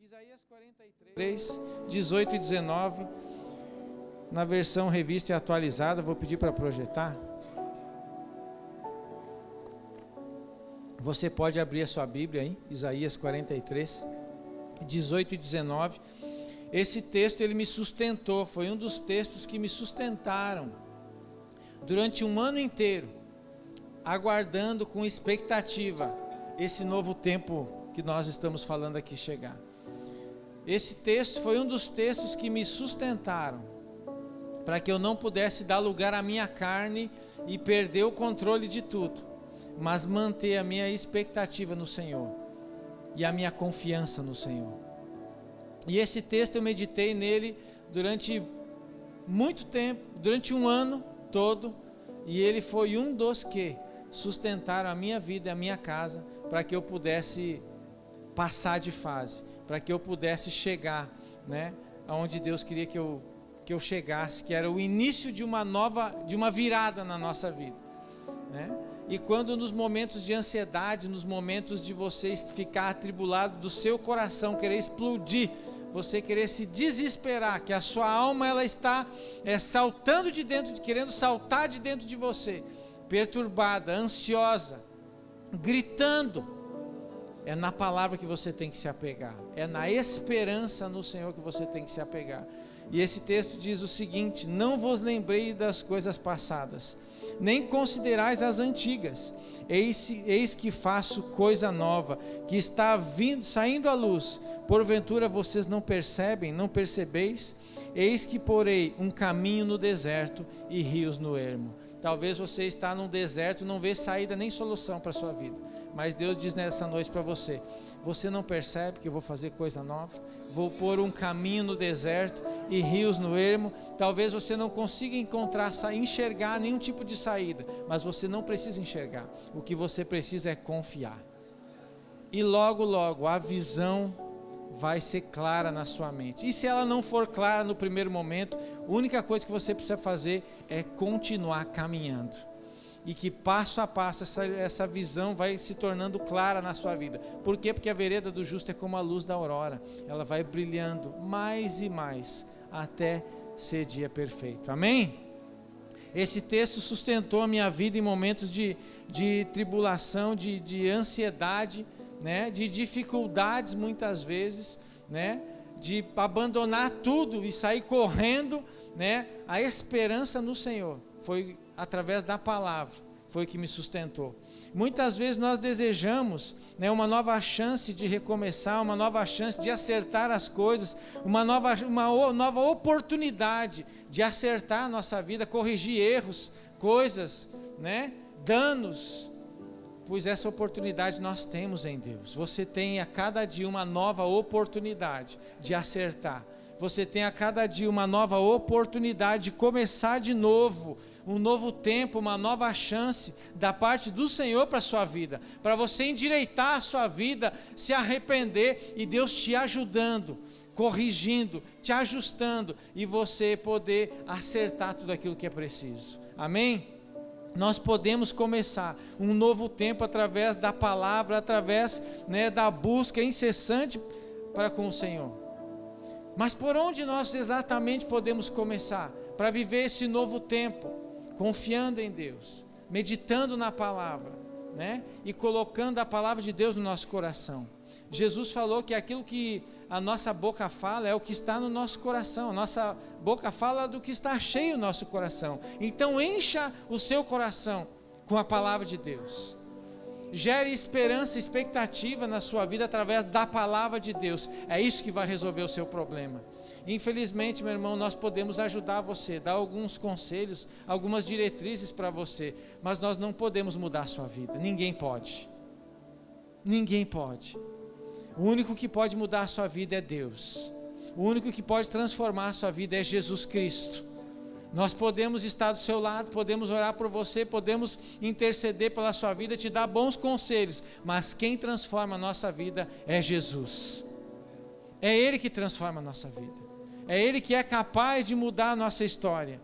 Isaías 43, 18 e 19, na versão revista e atualizada, vou pedir para projetar. Você pode abrir a sua Bíblia aí, Isaías 43, 18 e 19. Esse texto ele me sustentou, foi um dos textos que me sustentaram durante um ano inteiro, aguardando com expectativa esse novo tempo que nós estamos falando aqui chegar. Esse texto foi um dos textos que me sustentaram, para que eu não pudesse dar lugar à minha carne e perder o controle de tudo, mas manter a minha expectativa no Senhor e a minha confiança no Senhor. E esse texto eu meditei nele durante muito tempo, durante um ano todo, e ele foi um dos que sustentaram a minha vida e a minha casa, para que eu pudesse passar de fase, para que eu pudesse chegar, aonde Deus queria que eu chegasse, que era o início de uma virada na nossa vida, E quando nos momentos de ansiedade, nos momentos de você ficar atribulado, do seu coração querer explodir, você querer se desesperar, que a sua alma ela está saltando de dentro, querendo saltar de dentro de você, perturbada, ansiosa, gritando, é na palavra que você tem que se apegar, é na esperança no Senhor que você tem que se apegar. E esse texto diz o seguinte: não vos lembrei das coisas passadas, nem considerais as antigas, eis que faço coisa nova, que está saindo à luz, porventura vocês não percebem, não percebeis? Eis que porei um caminho no deserto e rios no ermo. Talvez você está num deserto, não vê saída nem solução para a sua vida, mas Deus diz nessa noite para você: você não percebe que eu vou fazer coisa nova? Vou pôr um caminho no deserto e rios no ermo. Talvez você não consiga enxergar nenhum tipo de saída, mas você não precisa enxergar. O que você precisa é confiar. E logo, logo, a visão vai ser clara na sua mente. E se ela não for clara no primeiro momento, a única coisa que você precisa fazer é continuar caminhando. E que passo a passo essa visão vai se tornando clara na sua vida. Por quê? Porque a vereda do justo é como a luz da aurora. Ela vai brilhando mais e mais até ser dia perfeito. Amém? Esse texto sustentou a minha vida em momentos de tribulação, de ansiedade, de dificuldades muitas vezes, de abandonar tudo e sair correndo, A esperança no Senhor foi através da palavra, foi o que me sustentou. Muitas vezes nós desejamos, uma nova chance de recomeçar, uma nova chance de acertar as coisas, uma nova oportunidade de acertar a nossa vida, corrigir erros, coisas, danos, pois essa oportunidade nós temos em Deus. Você tem a cada dia uma nova oportunidade de acertar. Você tem a cada dia uma nova oportunidade de começar de novo, um novo tempo, uma nova chance da parte do Senhor para a sua vida, para você endireitar a sua vida, se arrepender e Deus te ajudando, corrigindo, te ajustando e você poder acertar tudo aquilo que é preciso. Amém? Nós podemos começar um novo tempo através da palavra, através da busca incessante para com o Senhor. Mas por onde nós exatamente podemos começar para viver esse novo tempo? Confiando em Deus, meditando na palavra, e colocando a palavra de Deus no nosso coração. Jesus falou que aquilo que a nossa boca fala é o que está no nosso coração. A nossa boca fala do que está cheio no nosso coração. Então encha o seu coração com a palavra de Deus. Gere esperança, expectativa na sua vida através da palavra de Deus. É isso que vai resolver o seu problema. Infelizmente, meu irmão, nós podemos ajudar você, dar alguns conselhos, algumas diretrizes para você, mas nós não podemos mudar a sua vida. Ninguém pode. Ninguém pode. O único que pode mudar a sua vida é Deus. O único que pode transformar a sua vida é Jesus Cristo. Nós podemos estar do seu lado, podemos orar por você, podemos interceder pela sua vida, te dar bons conselhos, mas quem transforma a nossa vida é Jesus. É Ele que transforma a nossa vida. É Ele que é capaz de mudar a nossa história.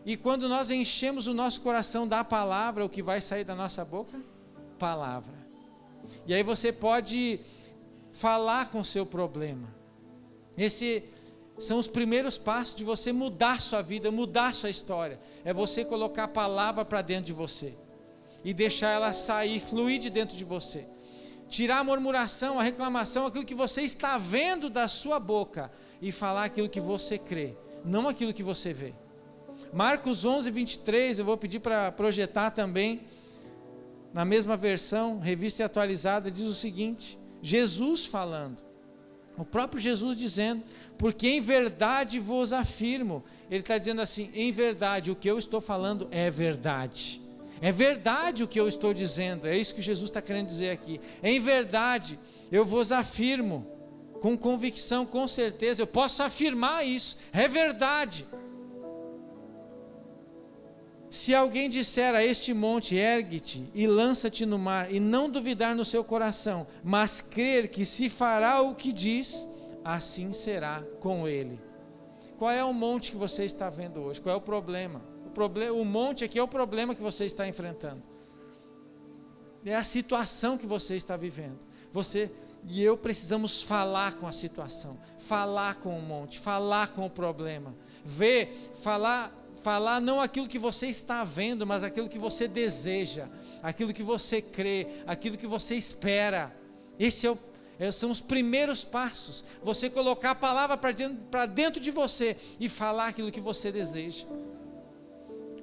E quando nós enchemos o nosso coração da palavra, o que vai sair da nossa boca? Palavra. E aí você pode falar com o seu problema. Esses são os primeiros passos de você mudar sua vida, mudar sua história. É você colocar a palavra para dentro de você e deixar ela sair, fluir de dentro de você. Tirar a murmuração, a reclamação, aquilo que você está vendo da sua boca e falar aquilo que você crê, não aquilo que você vê. Marcos 11, 23, eu vou pedir para projetar também, na mesma versão, revista e atualizada, diz o seguinte, Jesus falando, o próprio Jesus dizendo, porque em verdade vos afirmo, ele está dizendo assim, em verdade, o que eu estou falando é verdade. É verdade o que eu estou dizendo, é isso que Jesus está querendo dizer aqui. Em verdade, eu vos afirmo, com convicção, com certeza, eu posso afirmar isso, é verdade. Se alguém disser a este monte, ergue-te e lança-te no mar, e não duvidar no seu coração, mas crer que se fará o que diz, assim será com ele. Qual é o monte que você está vendo hoje? Qual é o problema? O monte aqui é o problema que você está enfrentando. É a situação que você está vivendo. Você e eu precisamos falar com a situação, falar com o monte, falar com o problema. Falar não aquilo que você está vendo, mas aquilo que você deseja, aquilo que você crê, aquilo que você espera. São os primeiros passos. Você colocar a palavra para dentro de você e falar aquilo que você deseja.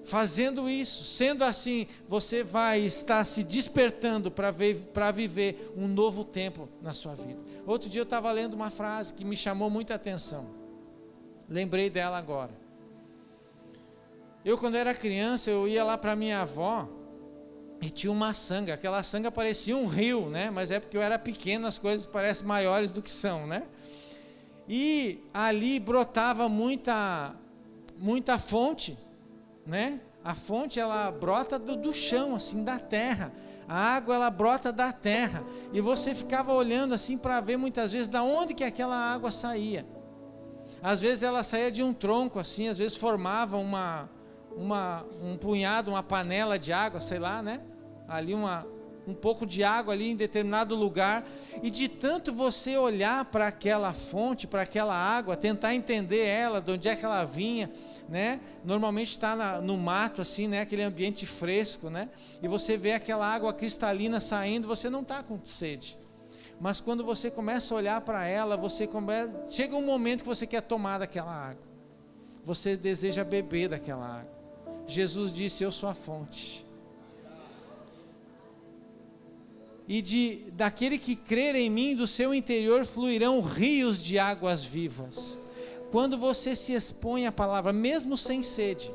Fazendo isso, sendo assim, você vai estar se despertando para viver um novo tempo na sua vida. Outro dia eu estava lendo uma frase que me chamou muita atenção. Lembrei dela agora. Eu, quando era criança, eu ia lá para minha avó e tinha uma sanga. Aquela sanga parecia um rio, né? Mas é porque eu era pequeno, as coisas parecem maiores do que são, né? E ali brotava muita fonte, né? A fonte, ela brota do chão, assim, da terra. A água, ela brota da terra. E você ficava olhando assim para ver muitas vezes da onde que aquela água saía. Às vezes ela saía de um tronco assim, às vezes formava um punhado, uma panela de água, sei lá, né? Ali um pouco de água ali em determinado lugar, e de tanto você olhar para aquela fonte, para aquela água, tentar entender ela, de onde é que ela vinha, né? Normalmente está no mato assim, né? Aquele ambiente fresco, né? E você vê aquela água cristalina saindo, você não está com sede. Mas quando você começa a olhar para ela, chega um momento que você quer tomar daquela água. Você deseja beber daquela água. Jesus disse, eu sou a fonte. E daquele que crer em mim, do seu interior fluirão rios de águas vivas. Quando você se expõe à palavra, mesmo sem sede,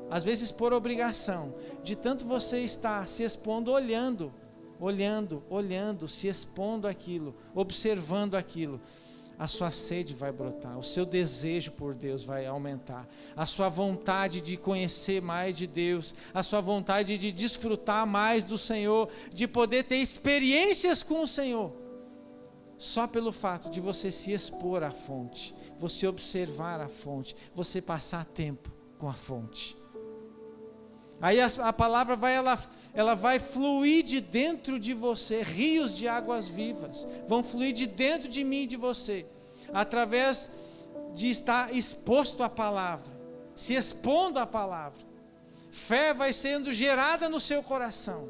às vezes por obrigação, de tanto você estar se expondo, olhando, se expondo àquilo, observando aquilo, a sua sede vai brotar, o seu desejo por Deus vai aumentar, a sua vontade de conhecer mais de Deus, a sua vontade de desfrutar mais do Senhor, de poder ter experiências com o Senhor, só pelo fato de você se expor à fonte, você observar a fonte, você passar tempo com a fonte. Aí a palavra ela vai fluir de dentro de você, rios de águas vivas, vão fluir de dentro de mim e de você, através de estar exposto à palavra, se expondo à palavra. Fé vai sendo gerada no seu coração,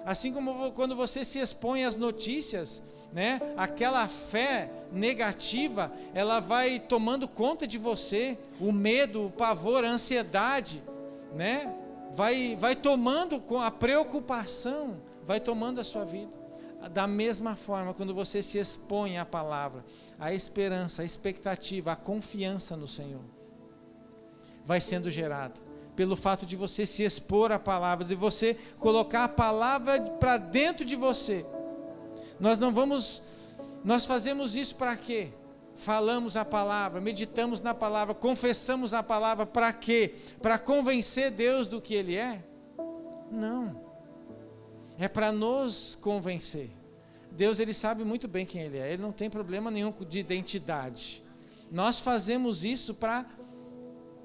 assim como quando você se expõe às notícias, né? Aquela fé negativa, ela vai tomando conta de você, o medo, o pavor, a ansiedade, né? Vai tomando, com a preocupação, vai tomando a sua vida. Da mesma forma, quando você se expõe à palavra, a esperança, a expectativa, a confiança no Senhor vai sendo gerada, pelo fato de você se expor à palavra, de você colocar a palavra para dentro de você. Nós fazemos isso para quê? Falamos a palavra, meditamos na palavra, confessamos a palavra, para quê? Para convencer Deus do que Ele é? Não, é para nos convencer. Deus, Ele sabe muito bem quem Ele é, Ele não tem problema nenhum de identidade. Nós fazemos isso para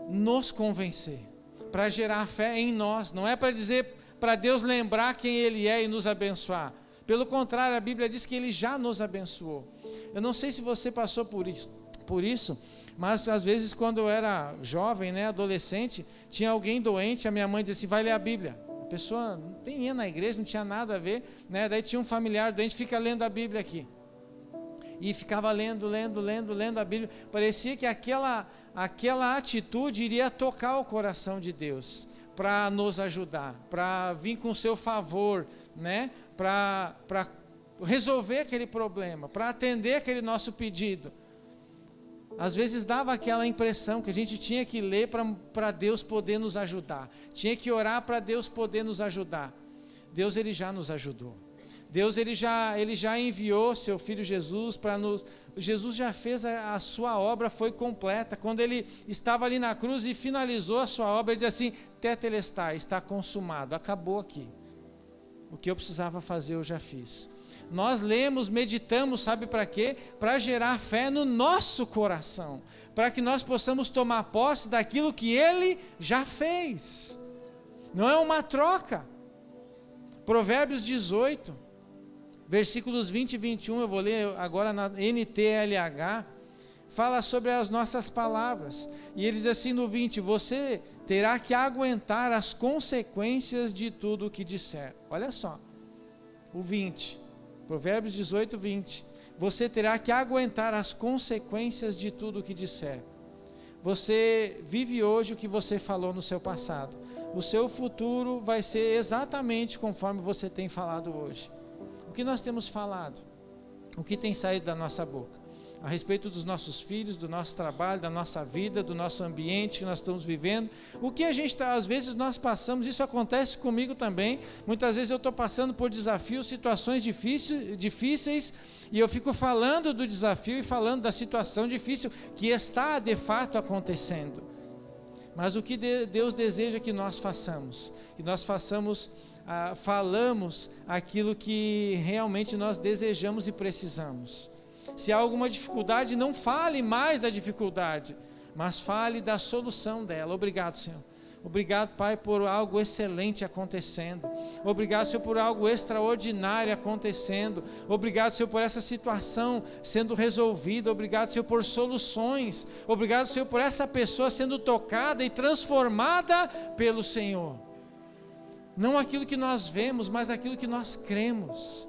nos convencer, para gerar fé em nós, não é para dizer, para Deus lembrar quem Ele é e nos abençoar. Pelo contrário, a Bíblia diz que Ele já nos abençoou. Eu não sei se você passou por isso, mas às vezes quando eu era jovem, né, adolescente, tinha alguém doente, a minha mãe dizia assim, vai ler a Bíblia. A pessoa nem ia na igreja, não tinha nada a ver, né? Daí tinha um familiar doente, fica lendo a Bíblia aqui. E ficava lendo a Bíblia. Parecia que aquela atitude iria tocar o coração de Deus, para nos ajudar, para vir com o seu favor, né? Para resolver aquele problema, para atender aquele nosso pedido. Às vezes dava aquela impressão que a gente tinha que ler para Deus poder nos ajudar, tinha que orar para Deus poder nos ajudar. Deus, Ele já nos ajudou. Deus, Ele já enviou seu Filho Jesus para nos... Jesus já fez a sua obra, foi completa. Quando Ele estava ali na cruz e finalizou a sua obra, Ele diz assim, tetelestai, está consumado, acabou aqui. O que eu precisava fazer eu já fiz. Nós lemos, meditamos, sabe para quê? Para gerar fé no nosso coração, para que nós possamos tomar posse daquilo que Ele já fez. Não é uma troca. Provérbios 18, versículos 20 e 21, eu vou ler agora na NTLH, fala sobre as nossas palavras. E ele diz assim no 20, você terá que aguentar as consequências de tudo o que disser. Olha só, o 20, Provérbios 18, 20. Você terá que aguentar as consequências de tudo o que disser. Você vive hoje o que você falou no seu passado. O seu futuro vai ser exatamente conforme você tem falado hoje. O que nós temos falado? O que tem saído da nossa boca? A respeito dos nossos filhos, do nosso trabalho, da nossa vida, do nosso ambiente que nós estamos vivendo. O que a gente está, às vezes nós passamos, isso acontece comigo também. Muitas vezes eu estou passando por desafios, situações difíceis, e eu fico falando do desafio e falando da situação difícil que está de fato acontecendo. Mas o que Deus deseja que nós façamos? Que nós falamos aquilo que realmente nós desejamos e precisamos. Se há alguma dificuldade, não fale mais da dificuldade, mas fale da solução dela. Obrigado, Senhor. Obrigado, Pai, por algo excelente acontecendo. Obrigado, Senhor, por algo extraordinário acontecendo. Obrigado, Senhor, por essa situação sendo resolvida. Obrigado, Senhor, por soluções. Obrigado, Senhor, por essa pessoa sendo tocada e transformada pelo Senhor. Não aquilo que nós vemos, mas aquilo que nós cremos.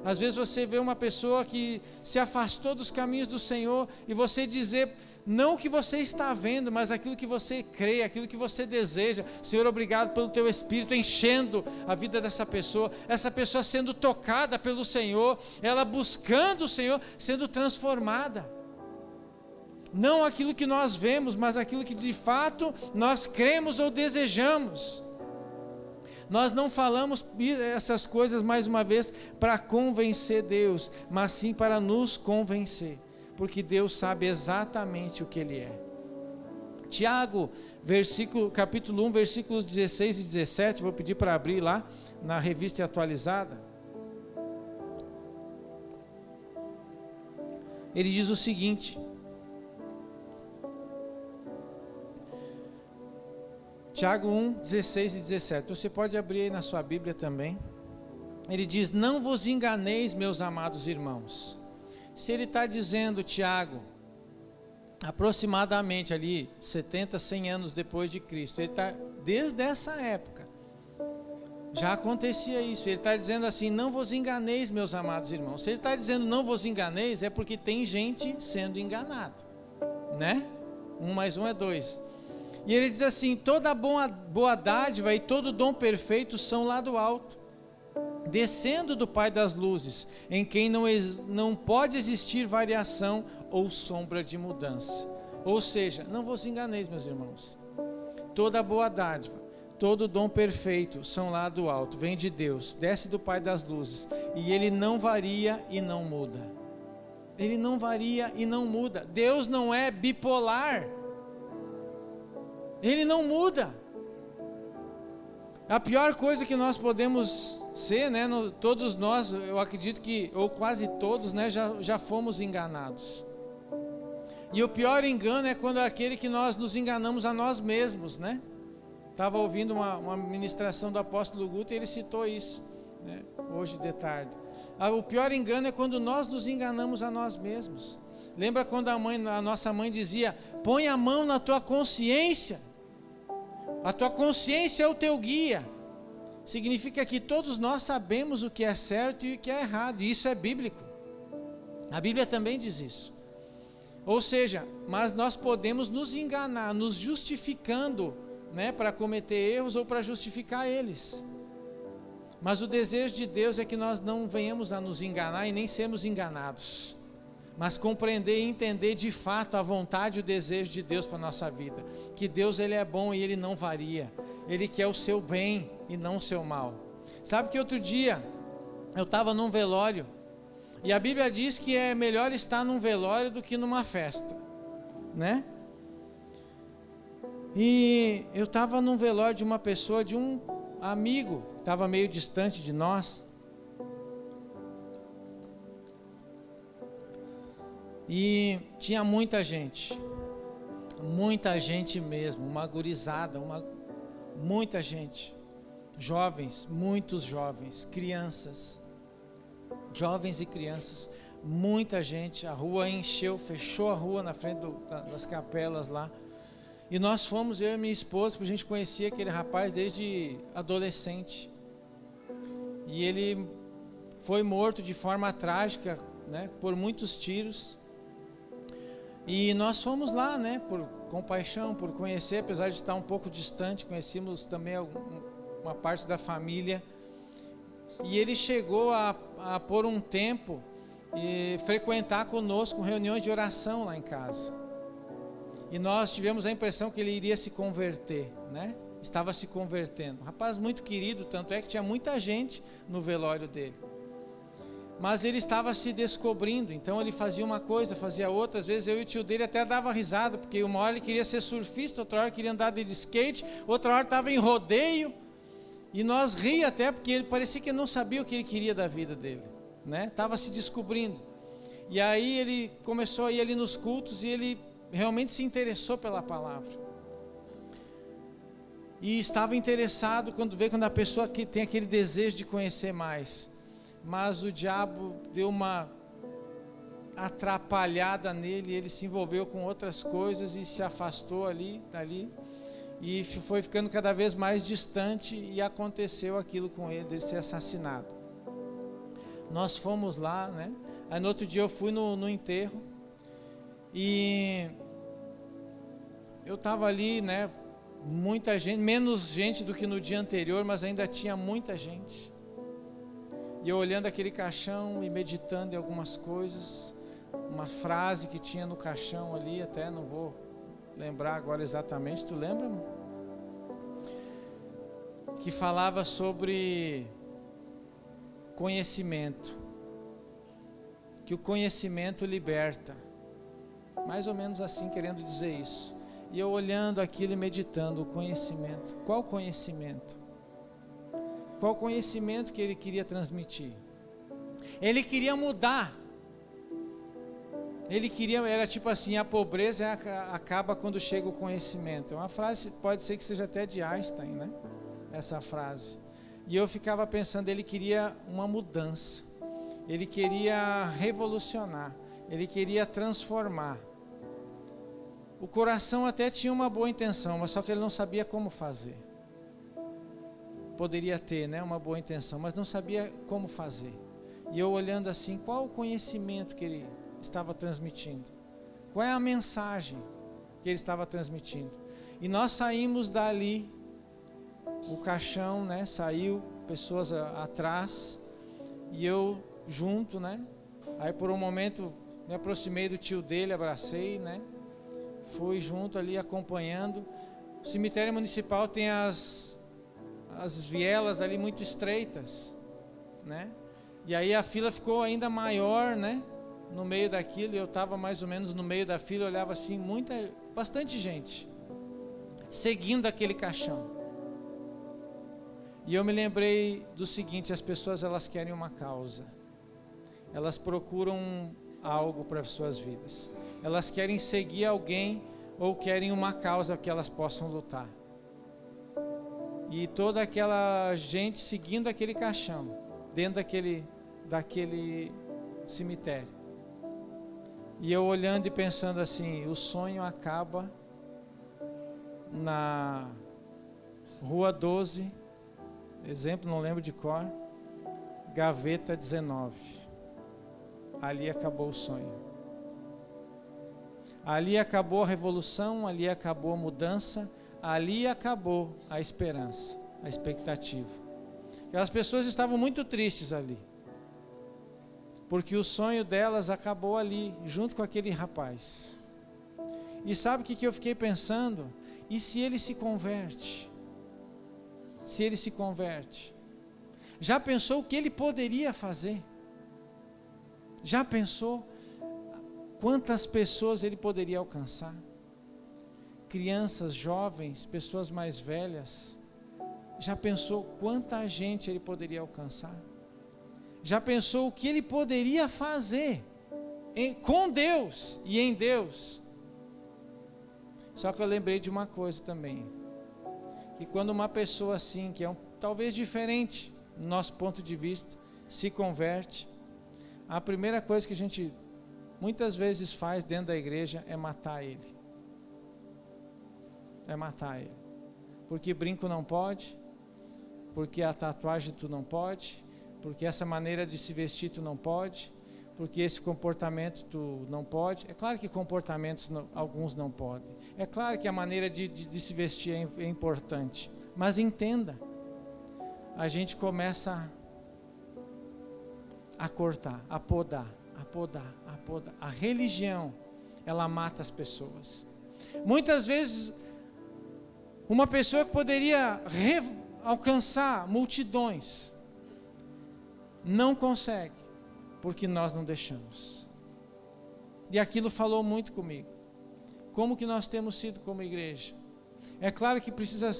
Às vezes você vê uma pessoa que se afastou dos caminhos do Senhor e você dizer, não o que você está vendo, mas aquilo que você crê, aquilo que você deseja. Senhor, obrigado pelo Teu Espírito enchendo a vida dessa pessoa, essa pessoa sendo tocada pelo Senhor, ela buscando o Senhor, sendo transformada. Não aquilo que nós vemos, mas aquilo que de fato nós cremos ou desejamos. Nós não falamos essas coisas, mais uma vez, para convencer Deus, mas sim para nos convencer, porque Deus sabe exatamente o que Ele é. Tiago, capítulo 1, versículos 16 e 17, vou pedir para abrir lá, na revista atualizada. Ele diz o seguinte... Tiago 1, 16 e 17, você pode abrir aí na sua Bíblia também. Ele diz, não vos enganeis, meus amados irmãos. Se ele está dizendo, Tiago, aproximadamente ali, 70, 100 anos depois de Cristo, ele está, desde essa época, já acontecia isso. Ele está dizendo assim, não vos enganeis, meus amados irmãos. Se ele está dizendo não vos enganeis, é porque tem gente sendo enganada, né? 1 mais 1 é 2. E ele diz assim, toda boa dádiva e todo dom perfeito são lá do alto, descendo do Pai das luzes, em quem não pode existir variação ou sombra de mudança. Ou seja, não vos enganeis, meus irmãos, toda boa dádiva, todo dom perfeito são lá do alto, vem de Deus, desce do Pai das luzes, e Ele não varia e não muda. Ele não varia e não muda. Deus não é bipolar. Ele não muda. A pior coisa que nós podemos ser, né, todos nós, eu acredito que, ou quase todos, né, já fomos enganados. E o pior engano é quando é aquele que nós nos enganamos a nós mesmos, né? Estava ouvindo uma ministração do apóstolo Guto e ele citou isso. né, hoje de tarde. O pior engano é quando nós nos enganamos a nós mesmos. Lembra quando a nossa mãe dizia: põe a mão na tua consciência, a tua consciência é o teu guia. Significa que todos nós sabemos o que é certo e o que é errado, e isso é bíblico. A Bíblia também diz isso. Ou seja, mas nós podemos nos enganar, nos justificando, né, para cometer erros ou para justificar eles. Mas o desejo de Deus é que nós não venhamos a nos enganar e nem sermos enganados, mas compreender e entender de fato a vontade e o desejo de Deus para a nossa vida. Que Deus, Ele é bom e Ele não varia. Ele quer o seu bem e não o seu mal. Sabe que outro dia eu estava num velório, e a Bíblia diz que é melhor estar num velório do que numa festa, né? E eu estava num velório de uma pessoa, de um amigo, que estava meio distante de nós. E tinha muita gente mesmo, uma gurizada, muita gente, jovens, muitos jovens, crianças, jovens e crianças, muita gente. A rua encheu, fechou a rua na frente das capelas lá. E nós fomos, eu e minha esposa, porque a gente conhecia aquele rapaz desde adolescente. E ele foi morto de forma trágica, né, por muitos tiros. E nós fomos lá, né, por compaixão, por conhecer, apesar de estar um pouco distante, conhecemos também uma parte da família. E ele chegou a por um tempo e frequentar conosco reuniões de oração lá em casa. E nós tivemos a impressão que ele iria se converter, né? Estava se convertendo. Um rapaz muito querido, tanto é que tinha muita gente no velório dele. Mas ele estava se descobrindo, então ele fazia uma coisa, fazia outra. Às vezes eu e o tio dele até dava risada, porque uma hora ele queria ser surfista, outra hora queria andar de skate, outra hora estava em rodeio. E nós ria até, porque ele parecia que não sabia o que ele queria da vida dele, né? Estava se descobrindo. E aí ele começou a ir ali nos cultos e ele realmente se interessou pela palavra. E estava interessado quando a pessoa que tem aquele desejo de conhecer mais. Mas o diabo deu uma atrapalhada nele, ele se envolveu com outras coisas e se afastou dali. E foi ficando cada vez mais distante, e aconteceu aquilo com ele, dele ser assassinado. Nós fomos lá, né? Aí no outro dia eu fui no enterro, e eu estava ali, né? Muita gente, menos gente do que no dia anterior, mas ainda tinha muita gente. E eu olhando aquele caixão e meditando em algumas coisas, uma frase que tinha no caixão ali, até não vou lembrar agora exatamente, tu lembra, irmão? Que falava sobre conhecimento, que o conhecimento liberta, mais ou menos assim, querendo dizer isso. E eu olhando aquilo e meditando, o conhecimento, qual conhecimento? Qual conhecimento que ele queria transmitir? Ele queria mudar. Ele queria, era tipo assim: a pobreza acaba quando chega o conhecimento. É uma frase, pode ser que seja até de Einstein, né? Essa frase. E eu ficava pensando, ele queria uma mudança. Ele queria revolucionar. Ele queria transformar. O coração até tinha uma boa intenção, mas só que ele não sabia como fazer. Poderia ter, né, uma boa intenção, mas não sabia como fazer. E eu olhando assim, qual o conhecimento que ele estava transmitindo? Qual é a mensagem que ele estava transmitindo? E nós saímos dali, o caixão, né, saiu, pessoas atrás, e eu junto, né? Aí por um momento me aproximei do tio dele, abracei, né? Fui junto ali acompanhando. O cemitério municipal tem as vielas ali muito estreitas, né? E aí a fila ficou ainda maior, né? No meio daquilo, e eu estava mais ou menos no meio da fila, eu olhava assim, bastante gente seguindo aquele caixão. E eu me lembrei do seguinte: as pessoas, elas querem uma causa, elas procuram algo para as suas vidas, elas querem seguir alguém ou querem uma causa que elas possam lutar. E toda aquela gente seguindo aquele caixão dentro daquele cemitério. E eu olhando e pensando assim, o sonho acaba na Rua 12, exemplo, não lembro de cor, Gaveta 19. Ali acabou o sonho. Ali acabou a revolução, ali acabou a mudança, ali acabou a esperança, a expectativa. Aquelas pessoas estavam muito tristes ali, porque o sonho delas acabou ali, junto com aquele rapaz. E sabe o que eu fiquei pensando? E se ele se converte? Se ele se converte? Já pensou o que ele poderia fazer? Já pensou quantas pessoas ele poderia alcançar? Crianças, jovens, pessoas mais velhas. Já pensou quanta gente ele poderia alcançar? Já pensou o que ele poderia fazer com Deus e em Deus? Só que eu lembrei de uma coisa também, que quando uma pessoa assim, que é talvez diferente do nosso ponto de vista, se converte, a primeira coisa que a gente muitas vezes faz dentro da igreja é matar ele. É matar ele. Porque brinco não pode, porque a tatuagem tu não pode, porque essa maneira de se vestir tu não pode, porque esse comportamento tu não pode. É claro que comportamentos alguns não podem. É claro que a maneira de se vestir é importante. Mas entenda, a gente começa a cortar, a podar. A religião, ela mata as pessoas. Muitas vezes, uma pessoa que poderia alcançar multidões, não consegue, porque nós não deixamos. E aquilo falou muito comigo. Como que nós temos sido como igreja? É claro que precisa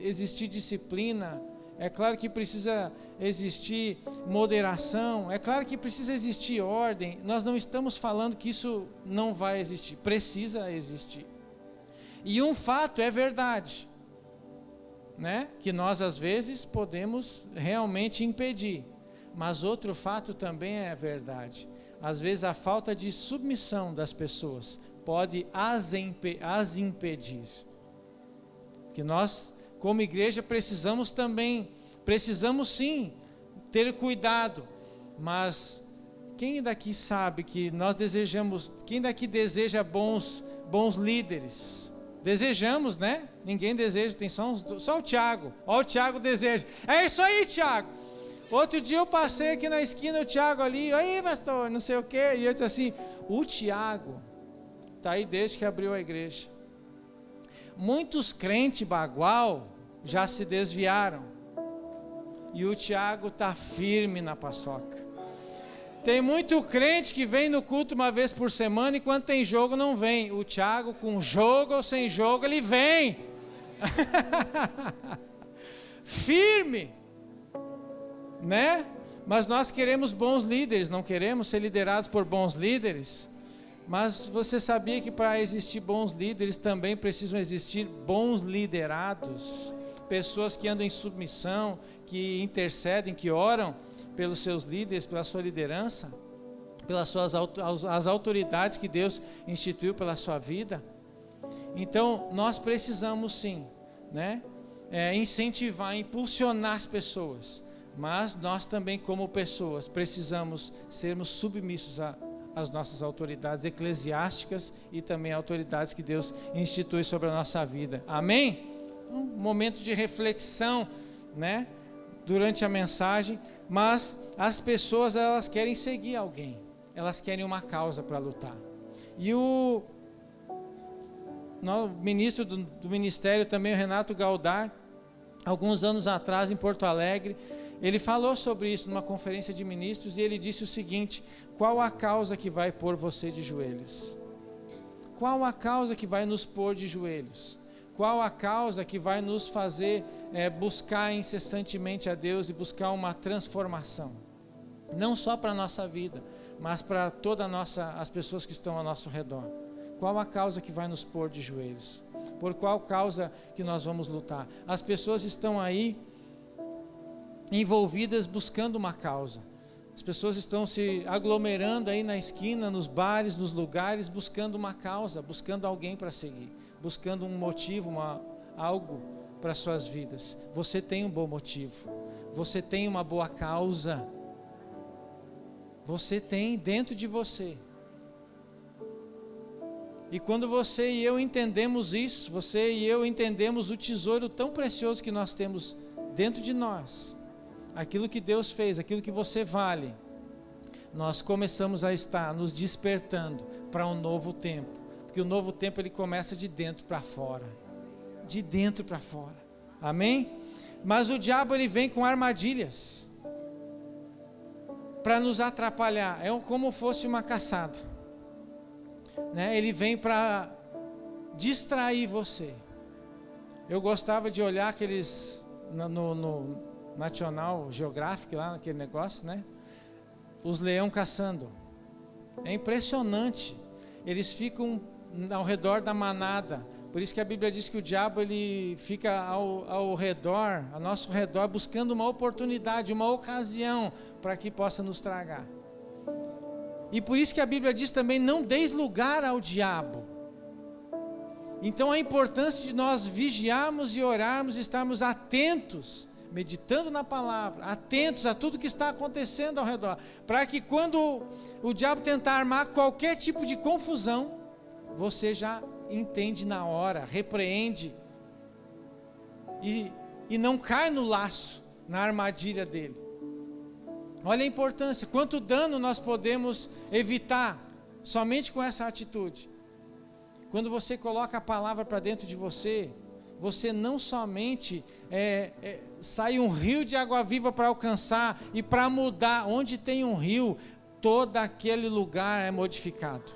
existir disciplina, é claro que precisa existir moderação, é claro que precisa existir ordem. Nós não estamos falando que isso não vai existir, precisa existir. E um fato é verdade, né? Que nós às vezes podemos realmente impedir, mas outro fato também é verdade. Às vezes a falta de submissão das pessoas pode as impedir. Porque nós, como igreja, precisamos sim, ter cuidado. Mas quem daqui sabe que nós desejamos, quem daqui deseja bons líderes? Desejamos, né? Ninguém deseja, tem só o Tiago. Ó, o Tiago deseja. É isso aí, Tiago. Outro dia eu passei aqui na esquina, o Tiago ali, aí pastor, não sei o quê, e eu disse assim, o Tiago está aí desde que abriu a igreja. Muitos crentes bagual já se desviaram, e o Tiago está firme na paçoca. Tem muito crente que vem no culto uma vez por semana, e quando tem jogo não vem. O Tiago, com jogo ou sem jogo, ele vem. Firme. Né? Mas nós queremos bons líderes, não queremos ser liderados por bons líderes. Mas você sabia que para existir bons líderes também precisam existir bons liderados? Pessoas que andam em submissão, que intercedem, que oram pelos seus líderes, pela sua liderança, pelas as autoridades que Deus instituiu pela sua vida. Então nós precisamos sim, né? Incentivar, impulsionar as pessoas. Mas nós também, como pessoas, precisamos sermos submissos às nossas autoridades eclesiásticas e também autoridades que Deus institui sobre a nossa vida. Amém? Um momento de reflexão, né? Durante a mensagem. Mas as pessoas, elas querem seguir alguém. Elas querem uma causa para lutar. E o ministro do ministério também, o Renato Galdar, alguns anos atrás em Porto Alegre, ele falou sobre isso numa conferência de ministros, e ele disse o seguinte: qual a causa que vai pôr você de joelhos? Qual a causa que vai nos pôr de joelhos? Qual a causa que vai nos fazer buscar incessantemente a Deus e buscar uma transformação? Não só para a nossa vida, mas para todas as pessoas que estão ao nosso redor. Qual a causa que vai nos pôr de joelhos? Por qual causa que nós vamos lutar? As pessoas estão aí envolvidas buscando uma causa. As pessoas estão se aglomerando aí na esquina, nos bares, nos lugares, buscando uma causa, buscando alguém para seguir, buscando um motivo, algo para suas vidas. Você tem um bom motivo, você tem uma boa causa, você tem dentro de você. E quando você e eu entendemos isso, você e eu entendemos o tesouro tão precioso que nós temos dentro de nós, aquilo que Deus fez, aquilo que você vale, nós começamos a estar nos despertando para um novo tempo, porque o novo tempo ele começa de dentro para fora, de dentro para fora, amém? Mas o diabo ele vem com armadilhas, para nos atrapalhar, é como fosse uma caçada, né? Ele vem para distrair você. Eu gostava de olhar aqueles, no National Geographic, lá naquele negócio, né? Os leão caçando, é impressionante, eles ficam ao redor da manada, por isso que a Bíblia diz que o diabo ele fica ao redor, ao nosso redor, buscando uma oportunidade, uma ocasião, para que possa nos tragar, e por isso que a Bíblia diz também, não deis lugar ao diabo. Então a importância de nós vigiarmos e orarmos, estarmos atentos, meditando na palavra, atentos a tudo que está acontecendo ao redor, para que quando o diabo tentar armar qualquer tipo de confusão, você já entende na hora, repreende, e não cai no laço, na armadilha dele. Olha a importância, quanto dano nós podemos evitar, somente com essa atitude. Quando você coloca a palavra para dentro de você, você não somente sai um rio de água viva para alcançar e para mudar. Onde tem um rio, todo aquele lugar é modificado.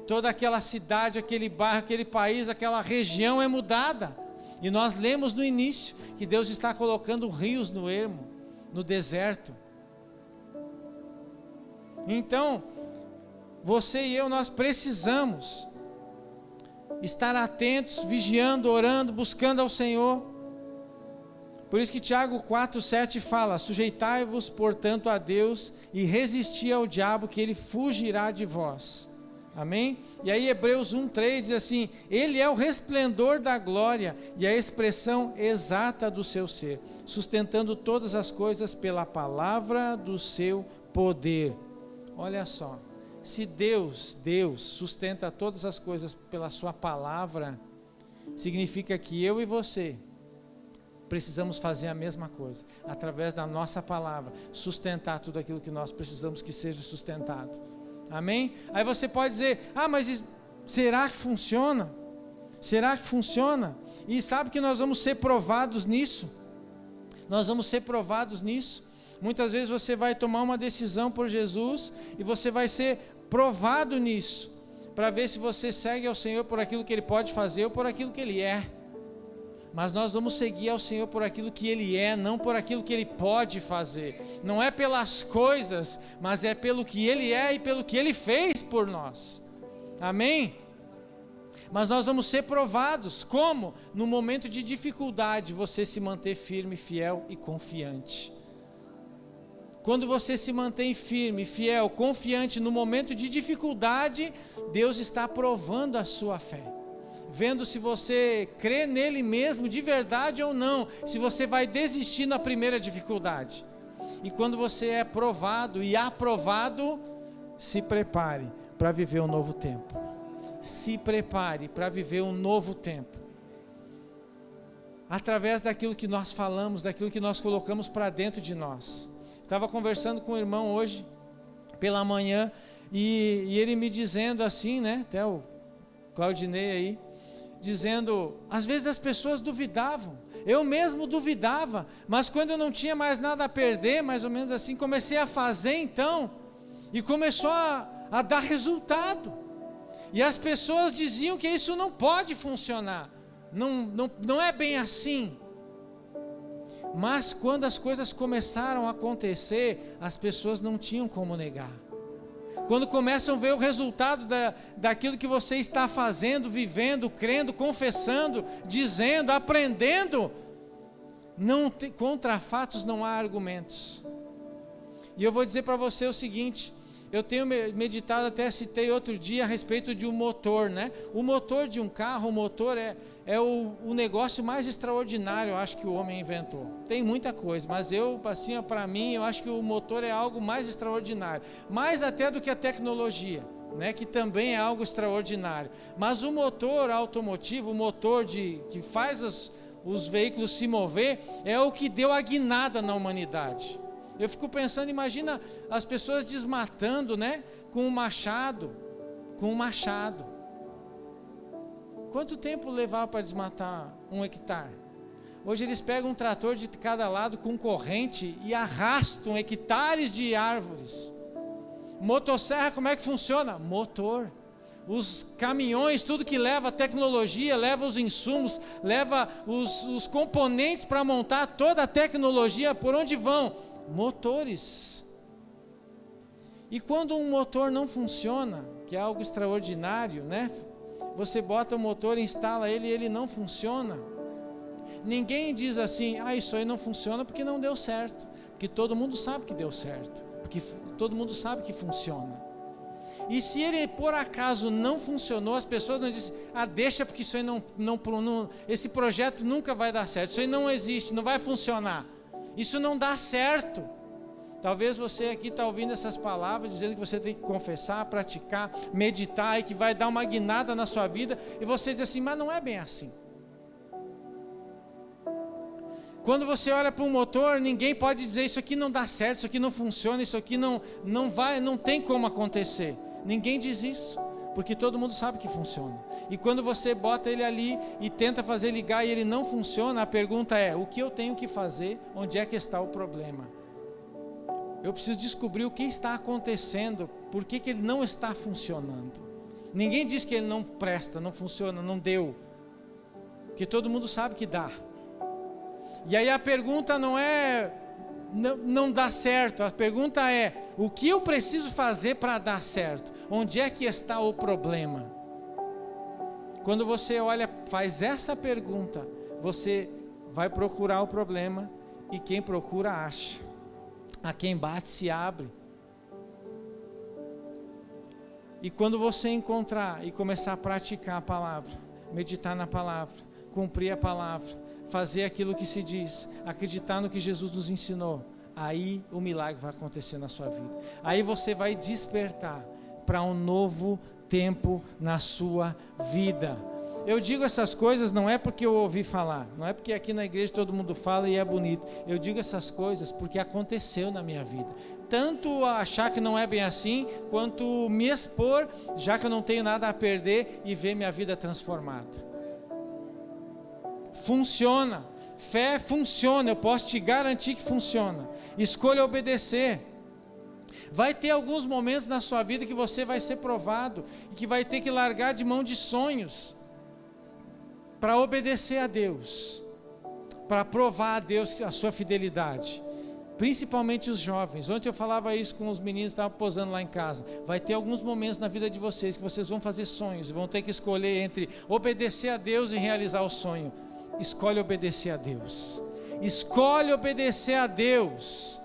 Toda aquela cidade, aquele bairro, aquele país, aquela região é mudada. E nós lemos no início que Deus está colocando rios no ermo, no deserto. Então, você e eu, nós precisamos estar atentos, vigiando, orando, buscando ao Senhor. Por isso que Tiago 4,7 fala, sujeitai-vos portanto a Deus e resisti ao diabo que ele fugirá de vós. Amém? E aí Hebreus 1,3 diz assim, ele é o resplendor da glória e a expressão exata do seu ser, sustentando todas as coisas pela palavra do seu poder. Olha só, se Deus sustenta todas as coisas pela sua palavra, significa que eu e você precisamos fazer a mesma coisa, através da nossa palavra, sustentar tudo aquilo que nós precisamos que seja sustentado. Amém? Aí você pode dizer, mas será que funciona? Será que funciona? E sabe que nós vamos ser provados nisso? Nós vamos ser provados nisso. Muitas vezes você vai tomar uma decisão por Jesus e você vai ser provado nisso, para ver se você segue ao Senhor por aquilo que Ele pode fazer ou por aquilo que Ele é. Mas nós vamos seguir ao Senhor por aquilo que Ele é, não por aquilo que Ele pode fazer. Não é pelas coisas, mas é pelo que Ele é e pelo que Ele fez por nós. Amém? Mas nós vamos ser provados. Como? No momento de dificuldade, você se manter firme, fiel e confiante. Quando você se mantém firme, fiel, confiante no momento de dificuldade, Deus está provando a sua fé, vendo se você crê nele mesmo de verdade ou não, se você vai desistir na primeira dificuldade. E quando você é provado e aprovado, se prepare para viver um novo tempo. Se prepare para viver um novo tempo. Através daquilo que nós falamos, daquilo que nós colocamos para dentro de nós. Estava conversando com o irmão hoje, pela manhã, e ele me dizendo assim, né, até o Claudinei aí, dizendo, às vezes as pessoas duvidavam, eu mesmo duvidava, mas quando eu não tinha mais nada a perder, mais ou menos assim, comecei a fazer então, e começou a dar resultado, e as pessoas diziam que isso não pode funcionar, não é bem assim. Mas quando as coisas começaram a acontecer, as pessoas não tinham como negar. Quando começam a ver o resultado daquilo que você está fazendo, vivendo, crendo, confessando, dizendo, aprendendo, Contra fatos não há argumentos. E eu vou dizer para você o seguinte: eu tenho meditado, até citei outro dia a respeito de um motor, né? O motor de um carro, o motor é o negócio mais extraordinário, eu acho, que o homem inventou. Tem muita coisa, mas para mim, eu acho que o motor é algo mais extraordinário, mais até do que a tecnologia, né? Que também é algo extraordinário. Mas o motor automotivo, o motor que faz os veículos se mover, é o que deu a guinada na humanidade. Eu fico pensando, imagina as pessoas desmatando, né, com um machado. Quanto tempo levava para desmatar 1 hectare? Hoje eles pegam um trator de cada lado com corrente e arrastam hectares de árvores. Motosserra, como é que funciona? Motor. Os caminhões, tudo que leva tecnologia, leva os insumos, leva os componentes para montar toda a tecnologia. Por onde vão? Motores. E quando um motor não funciona, que é algo extraordinário, né? Você bota o motor, instala ele e ele não funciona. Ninguém diz assim: isso aí não funciona porque não deu certo. Porque todo mundo sabe que deu certo. Porque todo mundo sabe que funciona. E se ele por acaso não funcionou, as pessoas não dizem: deixa, porque isso aí não, esse projeto nunca vai dar certo, isso aí não existe, não vai funcionar, isso não dá certo. Talvez você aqui está ouvindo essas palavras, dizendo que você tem que confessar, praticar, meditar, e que vai dar uma guinada na sua vida, e você diz assim: mas não é bem assim. Quando você olha para um motor, ninguém pode dizer: isso aqui não dá certo, isso aqui não funciona, isso aqui não tem como acontecer. Ninguém diz isso, porque todo mundo sabe que funciona. E quando você bota ele ali e tenta fazer ligar e ele não funciona, a pergunta é: o que eu tenho que fazer? Onde é que está o problema? Eu preciso descobrir o que está acontecendo, por que ele não está funcionando. Ninguém diz que ele não presta, não funciona, não deu, porque todo mundo sabe que dá. E aí a pergunta não é não dá certo, a pergunta é: o que eu preciso fazer para dar certo? Onde é que está o problema? Quando você faz essa pergunta, você vai procurar o problema, e quem procura acha, a quem bate se abre. E quando você encontrar e começar a praticar a palavra, meditar na palavra, cumprir a palavra, fazer aquilo que se diz, acreditar no que Jesus nos ensinou, aí o milagre vai acontecer na sua vida. Aí você vai despertar para um novo tempo na sua vida. Eu digo essas coisas não é porque eu ouvi falar, não é porque aqui na igreja todo mundo fala e é bonito. Eu digo essas coisas porque aconteceu na minha vida. Tanto achar que não é bem assim, quanto me expor, já que eu não tenho nada a perder, e ver minha vida transformada. Funciona, fé funciona, eu posso te garantir que funciona. Escolha obedecer. Vai ter alguns momentos na sua vida que você vai ser provado, e que vai ter que largar de mão de sonhos, para obedecer a Deus, para provar a Deus a sua fidelidade. Principalmente os jovens. Ontem eu falava isso com os meninos que estavam posando lá em casa. Vai ter alguns momentos na vida de vocês que vocês vão fazer sonhos, vão ter que escolher entre obedecer a Deus e realizar o sonho. Escolhe obedecer a Deus. Escolhe obedecer a Deus.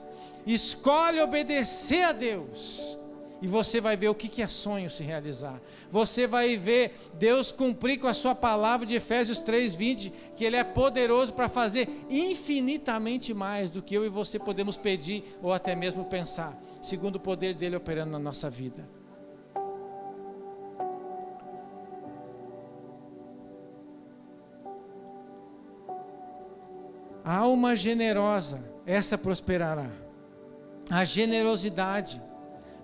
Escolhe obedecer a Deus. E você vai ver o que é sonho se realizar. Você vai ver Deus cumprir com a sua palavra de Efésios 3:20, que Ele é poderoso para fazer infinitamente mais do que eu e você podemos pedir ou até mesmo pensar, segundo o poder dEle operando na nossa vida. A alma generosa, essa prosperará. A generosidade,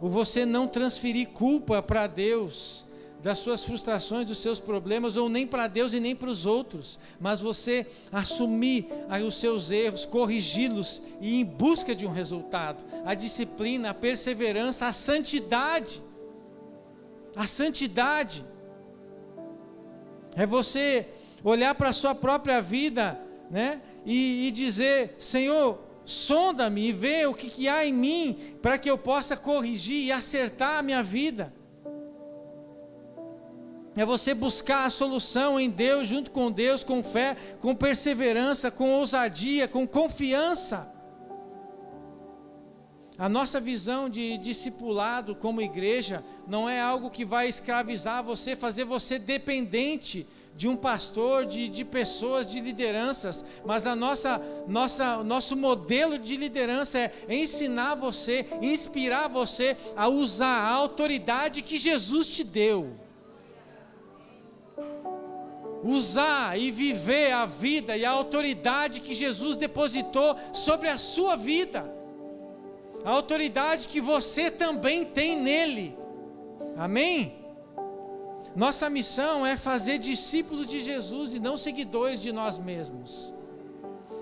o você não transferir culpa para Deus, das suas frustrações, dos seus problemas, ou nem para Deus e nem para os outros, mas você assumir os seus erros, corrigi-los e ir em busca de um resultado. A disciplina, a perseverança, a santidade. A santidade é você olhar para a sua própria vida, né? E dizer: Senhor, sonda-me e vê o que há em mim, para que eu possa corrigir e acertar a minha vida. É você buscar a solução em Deus, junto com Deus, com fé, com perseverança, com ousadia, com confiança. A nossa visão de discipulado como igreja não é algo que vai escravizar você, fazer você dependente de um pastor, de pessoas, de lideranças, mas nosso modelo de liderança é ensinar você, inspirar você a usar a autoridade que Jesus te deu. Usar e viver a vida e a autoridade que Jesus depositou sobre a sua vida. A autoridade que você também tem nele. Amém? Nossa missão é fazer discípulos de Jesus e não seguidores de nós mesmos.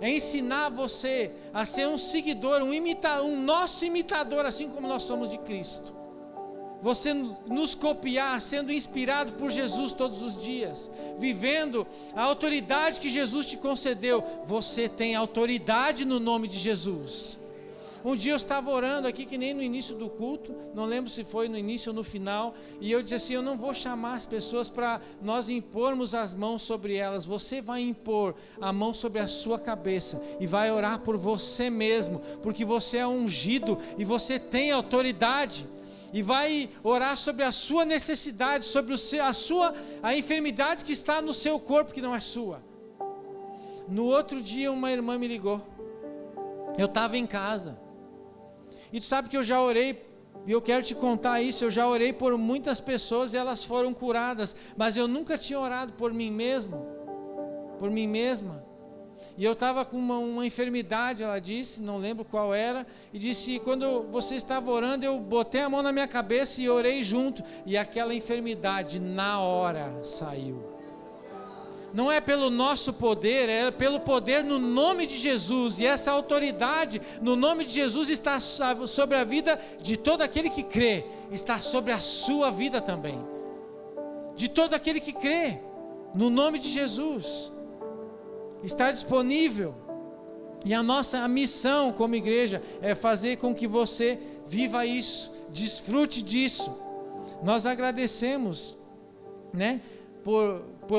É ensinar você a ser um seguidor, um nosso imitador, assim como nós somos de Cristo. Você nos copiar, sendo inspirado por Jesus todos os dias, vivendo a autoridade que Jesus te concedeu. Você tem autoridade no nome de Jesus. Um dia eu estava orando aqui, que nem no início do culto, não lembro se foi no início ou no final, e eu disse assim: eu não vou chamar as pessoas para nós impormos as mãos sobre elas. Você vai impor a mão sobre a sua cabeça e vai orar por você mesmo, porque você é ungido e você tem autoridade. E vai orar sobre a sua necessidade, sobre a enfermidade que está no seu corpo, que não é sua. No outro dia uma irmã me ligou. Eu estava em casa. E tu sabe que eu já orei, e eu quero te contar isso, eu já orei por muitas pessoas e elas foram curadas, mas eu nunca tinha orado por mim mesmo, por mim mesma. E eu estava com uma enfermidade, ela disse, não lembro qual era, e disse: quando você estava orando, eu botei a mão na minha cabeça e orei junto, e aquela enfermidade na hora saiu. Não é pelo nosso poder, é pelo poder no nome de Jesus, e essa autoridade no nome de Jesus está sobre a vida de todo aquele que crê, está sobre a sua vida também, de todo aquele que crê, no nome de Jesus. Está disponível. E a nossa missão como igreja é fazer com que você viva isso, desfrute disso. Nós agradecemos, né,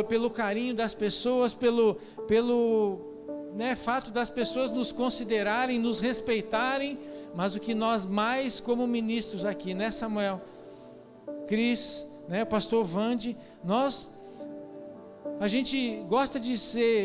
pelo carinho das pessoas, pelo fato das pessoas nos considerarem, nos respeitarem, mas o que nós mais como ministros aqui, né, Samuel, Cris, né, pastor Vande, a gente gosta de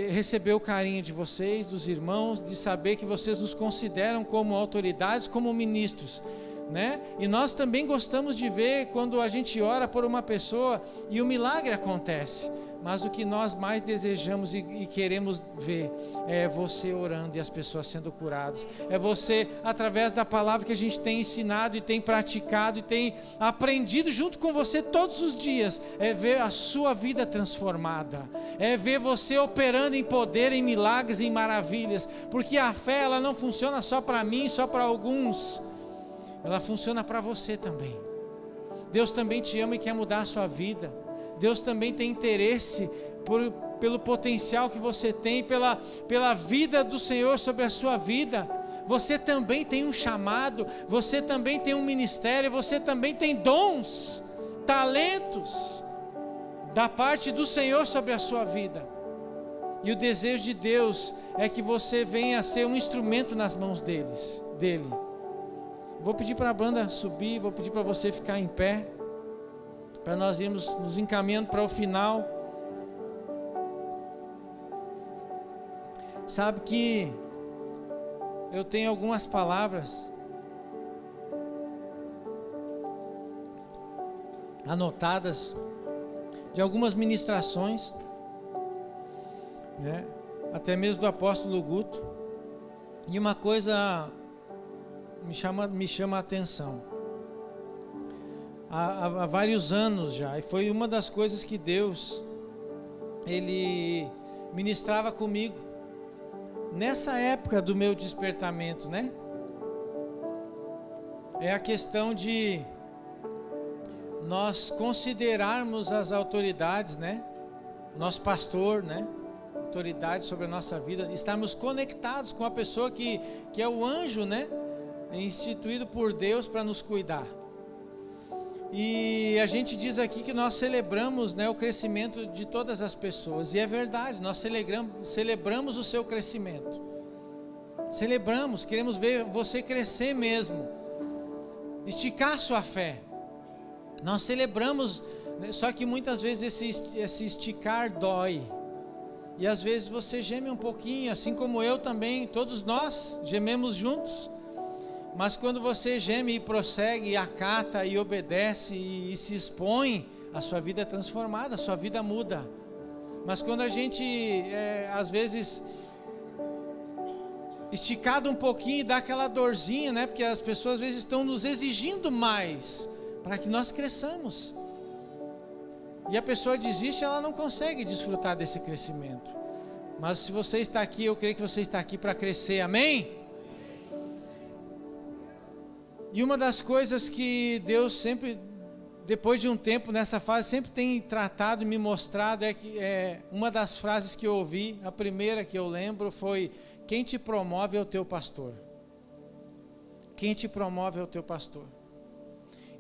receber o carinho de vocês, dos irmãos, de saber que vocês nos consideram como autoridades, como ministros, né? E nós também gostamos de ver quando a gente ora por uma pessoa e o milagre acontece. Mas o que nós mais desejamos e queremos ver é você orando e as pessoas sendo curadas. É você, através da palavra que a gente tem ensinado e tem praticado e tem aprendido junto com você todos os dias, é ver a sua vida transformada. É ver você operando em poder, em milagres, em maravilhas. Porque a fé, ela não funciona só para mim, só para alguns. Ela funciona para você também. Deus também te ama e quer mudar a sua vida. Deus também tem interesse pelo potencial que você tem, pela vida do Senhor sobre a sua vida. Você também tem um chamado, você também tem um ministério, você também tem dons, talentos da parte do Senhor sobre a sua vida. E o desejo de Deus é que você venha a ser um instrumento nas mãos dele. Vou pedir para a banda subir, vou pedir para você ficar em pé, para nós irmos nos encaminhando para o final. Sabe que eu tenho algumas palavras anotadas de algumas ministrações, né? Até mesmo do apóstolo Guto, e uma coisa me chama a atenção. Há vários anos já, e foi uma das coisas que Deus, Ele ministrava comigo, nessa época do meu despertamento, né? É a questão de nós considerarmos as autoridades, né? Nosso pastor, né? Autoridade sobre a nossa vida, estarmos conectados com a pessoa que é o anjo, né? Instituído por Deus para nos cuidar. E a gente diz aqui que nós celebramos, né, o crescimento de todas as pessoas. E é verdade, nós celebramos o seu crescimento. Celebramos, queremos ver você crescer mesmo. Esticar sua fé. Nós celebramos, só que muitas vezes esse esticar dói. E às vezes você geme um pouquinho, assim como eu também, todos nós gememos juntos. Mas quando você geme e prossegue, e acata e obedece e se expõe, a sua vida é transformada, a sua vida muda. Mas quando a gente, às vezes, esticado um pouquinho, dá aquela dorzinha, né? Porque as pessoas às vezes estão nos exigindo mais, para que nós cresçamos. E a pessoa desiste, ela não consegue desfrutar desse crescimento. Mas se você está aqui, eu creio que você está aqui para crescer, amém? E uma das coisas que Deus sempre, depois de um tempo nessa fase, sempre tem tratado e me mostrado, uma das frases que eu ouvi, a primeira que eu lembro foi: quem te promove é o teu pastor. Quem te promove é o teu pastor.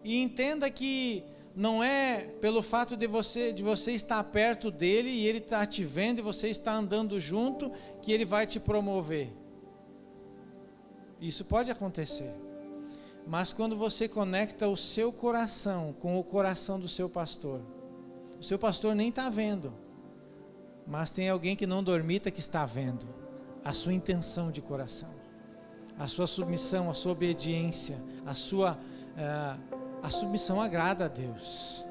E entenda que não é pelo fato de você estar perto dele e ele estar te vendo e você estar andando junto que ele vai te promover. Isso pode acontecer. Mas quando você conecta o seu coração com o coração do seu pastor, o seu pastor nem está vendo, mas tem alguém que não dormita que está vendo a sua intenção de coração, a sua submissão, a sua obediência, a submissão agrada a Deus.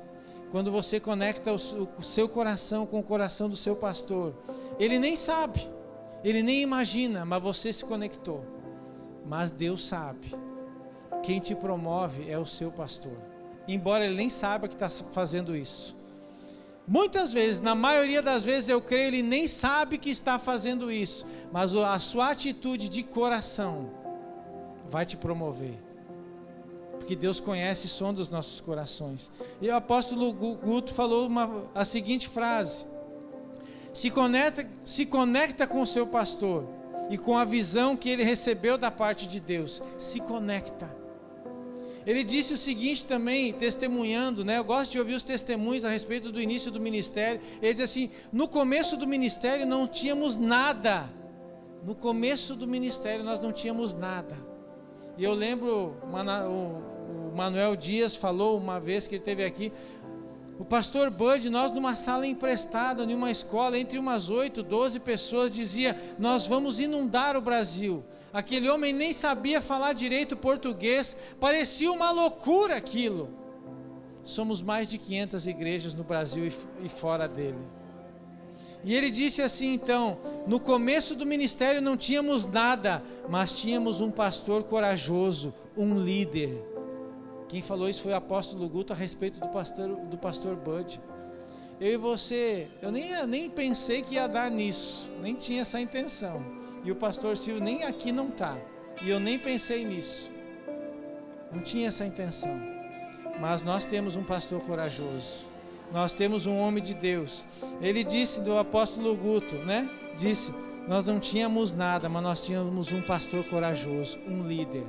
Quando você conecta o seu coração com o coração do seu pastor, ele nem sabe, ele nem imagina, mas você se conectou. Mas Deus sabe. Quem te promove é o seu pastor, embora ele nem saiba que está fazendo isso. Muitas vezes, na maioria das vezes eu creio, ele nem sabe que está fazendo isso, mas a sua atitude de coração vai te promover, porque Deus conhece e sonda os nossos corações. E o apóstolo Guto falou a seguinte frase: se conecta com o seu pastor e com a visão que ele recebeu da parte de Deus, se conecta. Ele disse o seguinte também, testemunhando, né? Eu gosto de ouvir os testemunhos a respeito do início do ministério. Ele diz assim: no começo do ministério não tínhamos nada. No começo do ministério nós não tínhamos nada. E eu lembro, o Manuel Dias falou uma vez que ele esteve aqui, o pastor Bud, nós numa sala emprestada, em uma escola, entre umas 8, 12 pessoas, dizia: nós vamos inundar o Brasil. Aquele homem nem sabia falar direito português, parecia uma loucura aquilo. Somos mais de 500 igrejas no Brasil e fora dele. E ele disse assim então: no começo do ministério não tínhamos nada, mas tínhamos um pastor corajoso, um líder. Quem falou isso foi o apóstolo Guto a respeito do pastor Bud. Eu e você, eu nem pensei que ia dar nisso, nem tinha essa intenção. E o pastor Silvio nem aqui não está, e eu nem pensei nisso, não tinha essa intenção. Mas nós temos um pastor corajoso, nós temos um homem de Deus. Ele disse do apóstolo Guto, né? Disse: nós não tínhamos nada, mas nós tínhamos um pastor corajoso, um líder.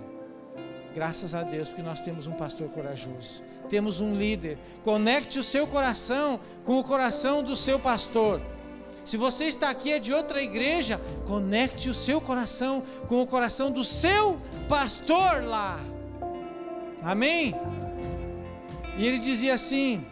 Graças a Deus, porque nós temos um pastor corajoso, temos um líder. Conecte o seu coração com o coração do seu pastor. Se você está aqui é de outra igreja, conecte o seu coração com o coração do seu pastor lá. Amém? E ele dizia assim,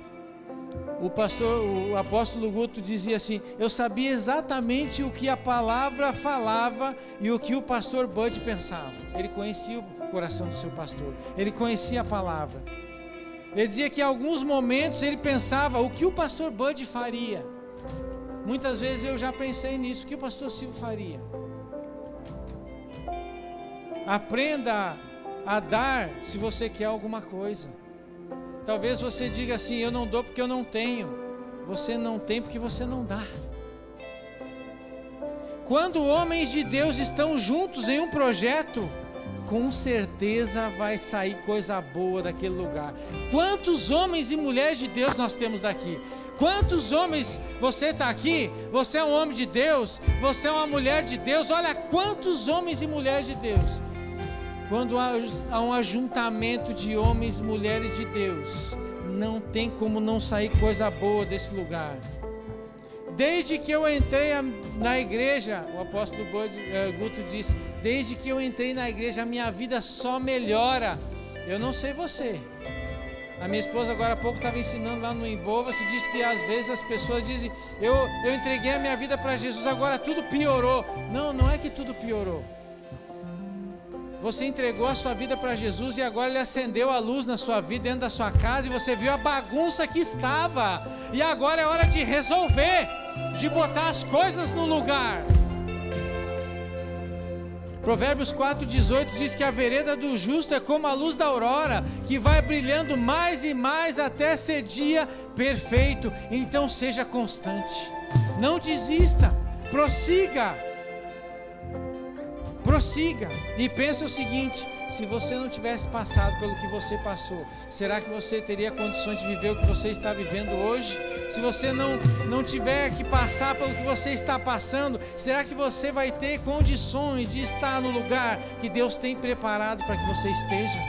o apóstolo Guto dizia assim: eu sabia exatamente o que a palavra falava e o que o pastor Bud pensava. Ele conhecia o coração do seu pastor, ele conhecia a palavra. Ele dizia que em alguns momentos ele pensava o que o pastor Bud faria. Muitas vezes eu já pensei nisso, o que o pastor Silvio faria? Aprenda a dar se você quer alguma coisa. Talvez você diga assim: eu não dou porque eu não tenho. Você não tem porque você não dá. Quando homens de Deus estão juntos em um projeto, com certeza vai sair coisa boa daquele lugar. Quantos homens e mulheres de Deus nós temos daqui? Quantos homens, você está aqui, você é um homem de Deus, você é uma mulher de Deus, olha quantos homens e mulheres de Deus. Quando há um ajuntamento de homens e mulheres de Deus, não tem como não sair coisa boa desse lugar. Desde que eu entrei na igreja, o apóstolo Guto disse, desde que eu entrei na igreja, a minha vida só melhora. Eu não sei você. A minha esposa agora há pouco estava ensinando lá no Envolva-se, diz que às vezes as pessoas dizem, eu entreguei a minha vida para Jesus, agora tudo piorou. Não, não é que tudo piorou. Você entregou a sua vida para Jesus e agora Ele acendeu a luz na sua vida, dentro da sua casa, e você viu a bagunça que estava. E agora é hora de resolver, de botar as coisas no lugar. Provérbios 4,18 diz que a vereda do justo é como a luz da aurora, que vai brilhando mais e mais até ser dia perfeito. Então seja constante, não desista, prossiga e pensa o seguinte: se você não tivesse passado pelo que você passou, será que você teria condições de viver o que você está vivendo hoje? Se você não tiver que passar pelo que você está passando, será que você vai ter condições de estar no lugar que Deus tem preparado para que você esteja?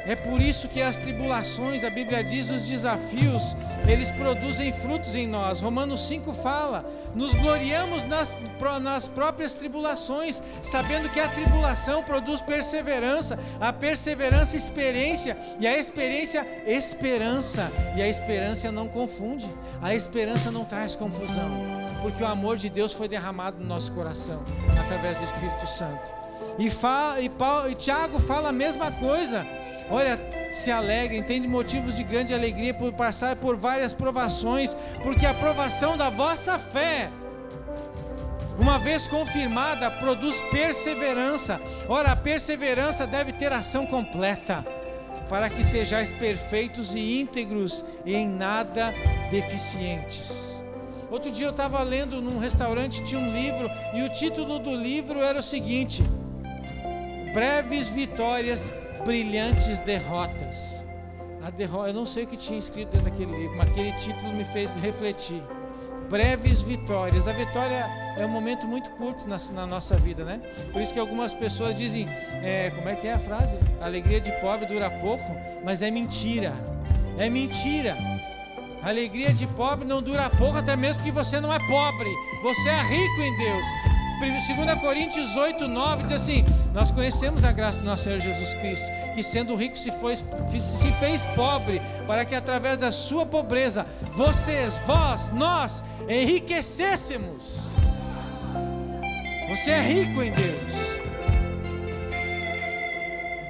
É por isso que as tribulações, a Bíblia diz, os desafios, eles produzem frutos em nós. Romanos 5 fala, nos gloriamos nas próprias tribulações, sabendo que a tribulação produz perseverança, a perseverança experiência, e a experiência esperança, e a esperança não confunde, a esperança não traz confusão, porque o amor de Deus foi derramado no nosso coração, através do Espírito Santo. E Tiago fala a mesma coisa. Olha, se alegrem, tem motivos de grande alegria por passar por várias provações, porque a provação da vossa fé, uma vez confirmada, produz perseverança. Ora, a perseverança deve ter ação completa, para que sejais perfeitos e íntegros e em nada deficientes. Outro dia eu estava lendo num restaurante, tinha um livro, e o título do livro era o seguinte: breves vitórias, brilhantes derrotas. Eu não sei o que tinha escrito dentro daquele livro, mas aquele título me fez refletir. Breves vitórias. A vitória é um momento muito curto na nossa vida, né? Por isso que algumas pessoas dizem, como é que é a frase? A alegria de pobre dura pouco, mas é mentira. É mentira. A alegria de pobre não dura pouco, até mesmo porque você não é pobre, você é rico em Deus. 2 Coríntios 8:9 diz assim: nós conhecemos a graça do nosso Senhor Jesus Cristo, que sendo rico se fez pobre, para que através da sua pobreza nós enriquecêssemos. Você é rico em Deus.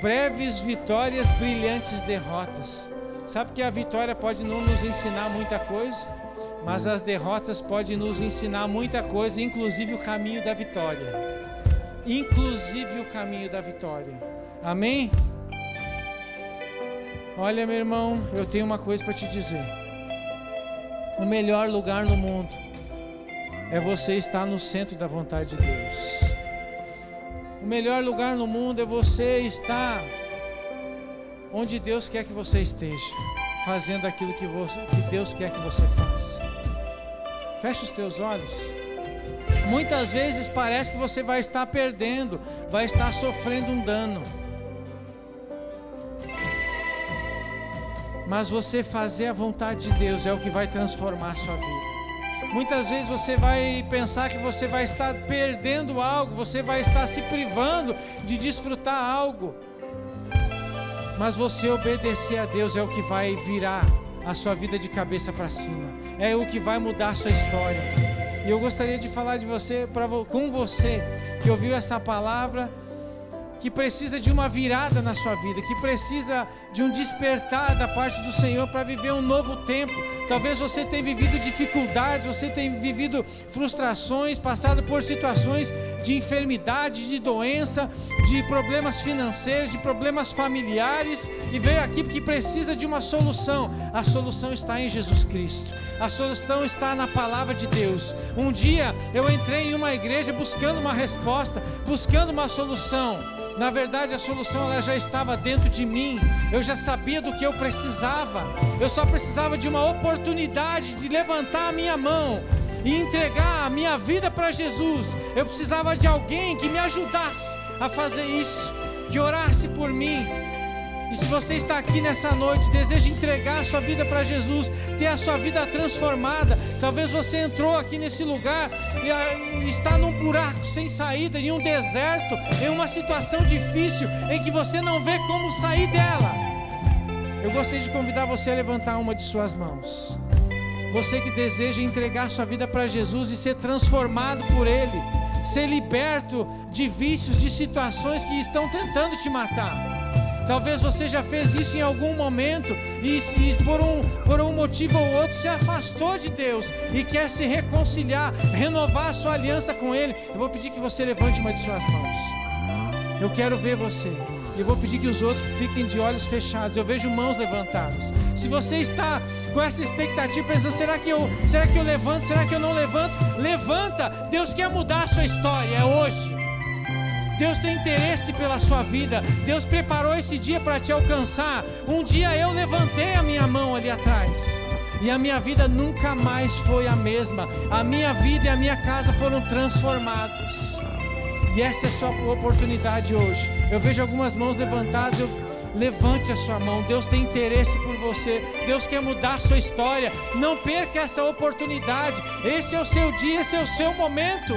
Breves vitórias, brilhantes derrotas. Sabe que a vitória pode não nos ensinar muita coisa, mas as derrotas podem nos ensinar muita coisa, inclusive o caminho da vitória. Inclusive o caminho da vitória. Amém? Olha, meu irmão, eu tenho uma coisa para te dizer. O melhor lugar no mundo é você estar no centro da vontade de Deus. O melhor lugar no mundo é você estar onde Deus quer que você esteja, fazendo aquilo que Deus quer que você faça. Feche os teus olhos. Muitas vezes parece que você vai estar perdendo, vai estar sofrendo um dano, mas você fazer a vontade de Deus é o que vai transformar a sua vida. Muitas vezes você vai pensar que você vai estar perdendo algo, você vai estar se privando de desfrutar algo, mas você obedecer a Deus é o que vai virar a sua vida de cabeça para cima, é o que vai mudar a sua história. E eu gostaria de falar com você que ouviu essa palavra, que precisa de uma virada na sua vida, que precisa de um despertar da parte do Senhor para viver um novo tempo. Talvez você tenha vivido dificuldades, você tenha vivido frustrações, passado por situações de enfermidade, de doença, de problemas financeiros, de problemas familiares, e veio aqui porque precisa de uma solução. A solução está em Jesus Cristo, a solução está na palavra de Deus. Um dia eu entrei em uma igreja buscando uma resposta, buscando uma solução. Na verdade, a solução ela já estava dentro de mim. Eu já sabia do que eu precisava. Eu só precisava de uma oportunidade de levantar a minha mão e entregar a minha vida para Jesus. Eu precisava de alguém que me ajudasse a fazer isso, que orasse por mim. E se você está aqui nessa noite, deseja entregar a sua vida para Jesus, ter a sua vida transformada, talvez você entrou aqui nesse lugar e está num buraco sem saída, em um deserto, em uma situação difícil, em que você não vê como sair dela. Eu gostaria de convidar você a levantar uma de suas mãos. Você que deseja entregar a sua vida para Jesus e ser transformado por Ele, ser liberto de vícios, de situações que estão tentando te matar. Talvez você já fez isso em algum momento e por um motivo ou outro se afastou de Deus e quer se reconciliar, renovar a sua aliança com Ele. Eu vou pedir que você levante uma de suas mãos. Eu quero ver você. Eu vou pedir que os outros fiquem de olhos fechados. Eu vejo mãos levantadas. Se você está com essa expectativa, pensando, será que eu levanto? Será que eu não levanto? Levanta! Deus quer mudar a sua história, é hoje. Deus tem interesse pela sua vida. Deus preparou esse dia para te alcançar. Um dia eu levantei a minha mão ali atrás e a minha vida nunca mais foi a mesma. A minha vida e a minha casa foram transformados. E essa é a sua oportunidade hoje. Eu vejo algumas mãos levantadas. Levante a sua mão. Deus tem interesse por você. Deus quer mudar a sua história. Não perca essa oportunidade. Esse é o seu dia, esse é o seu momento.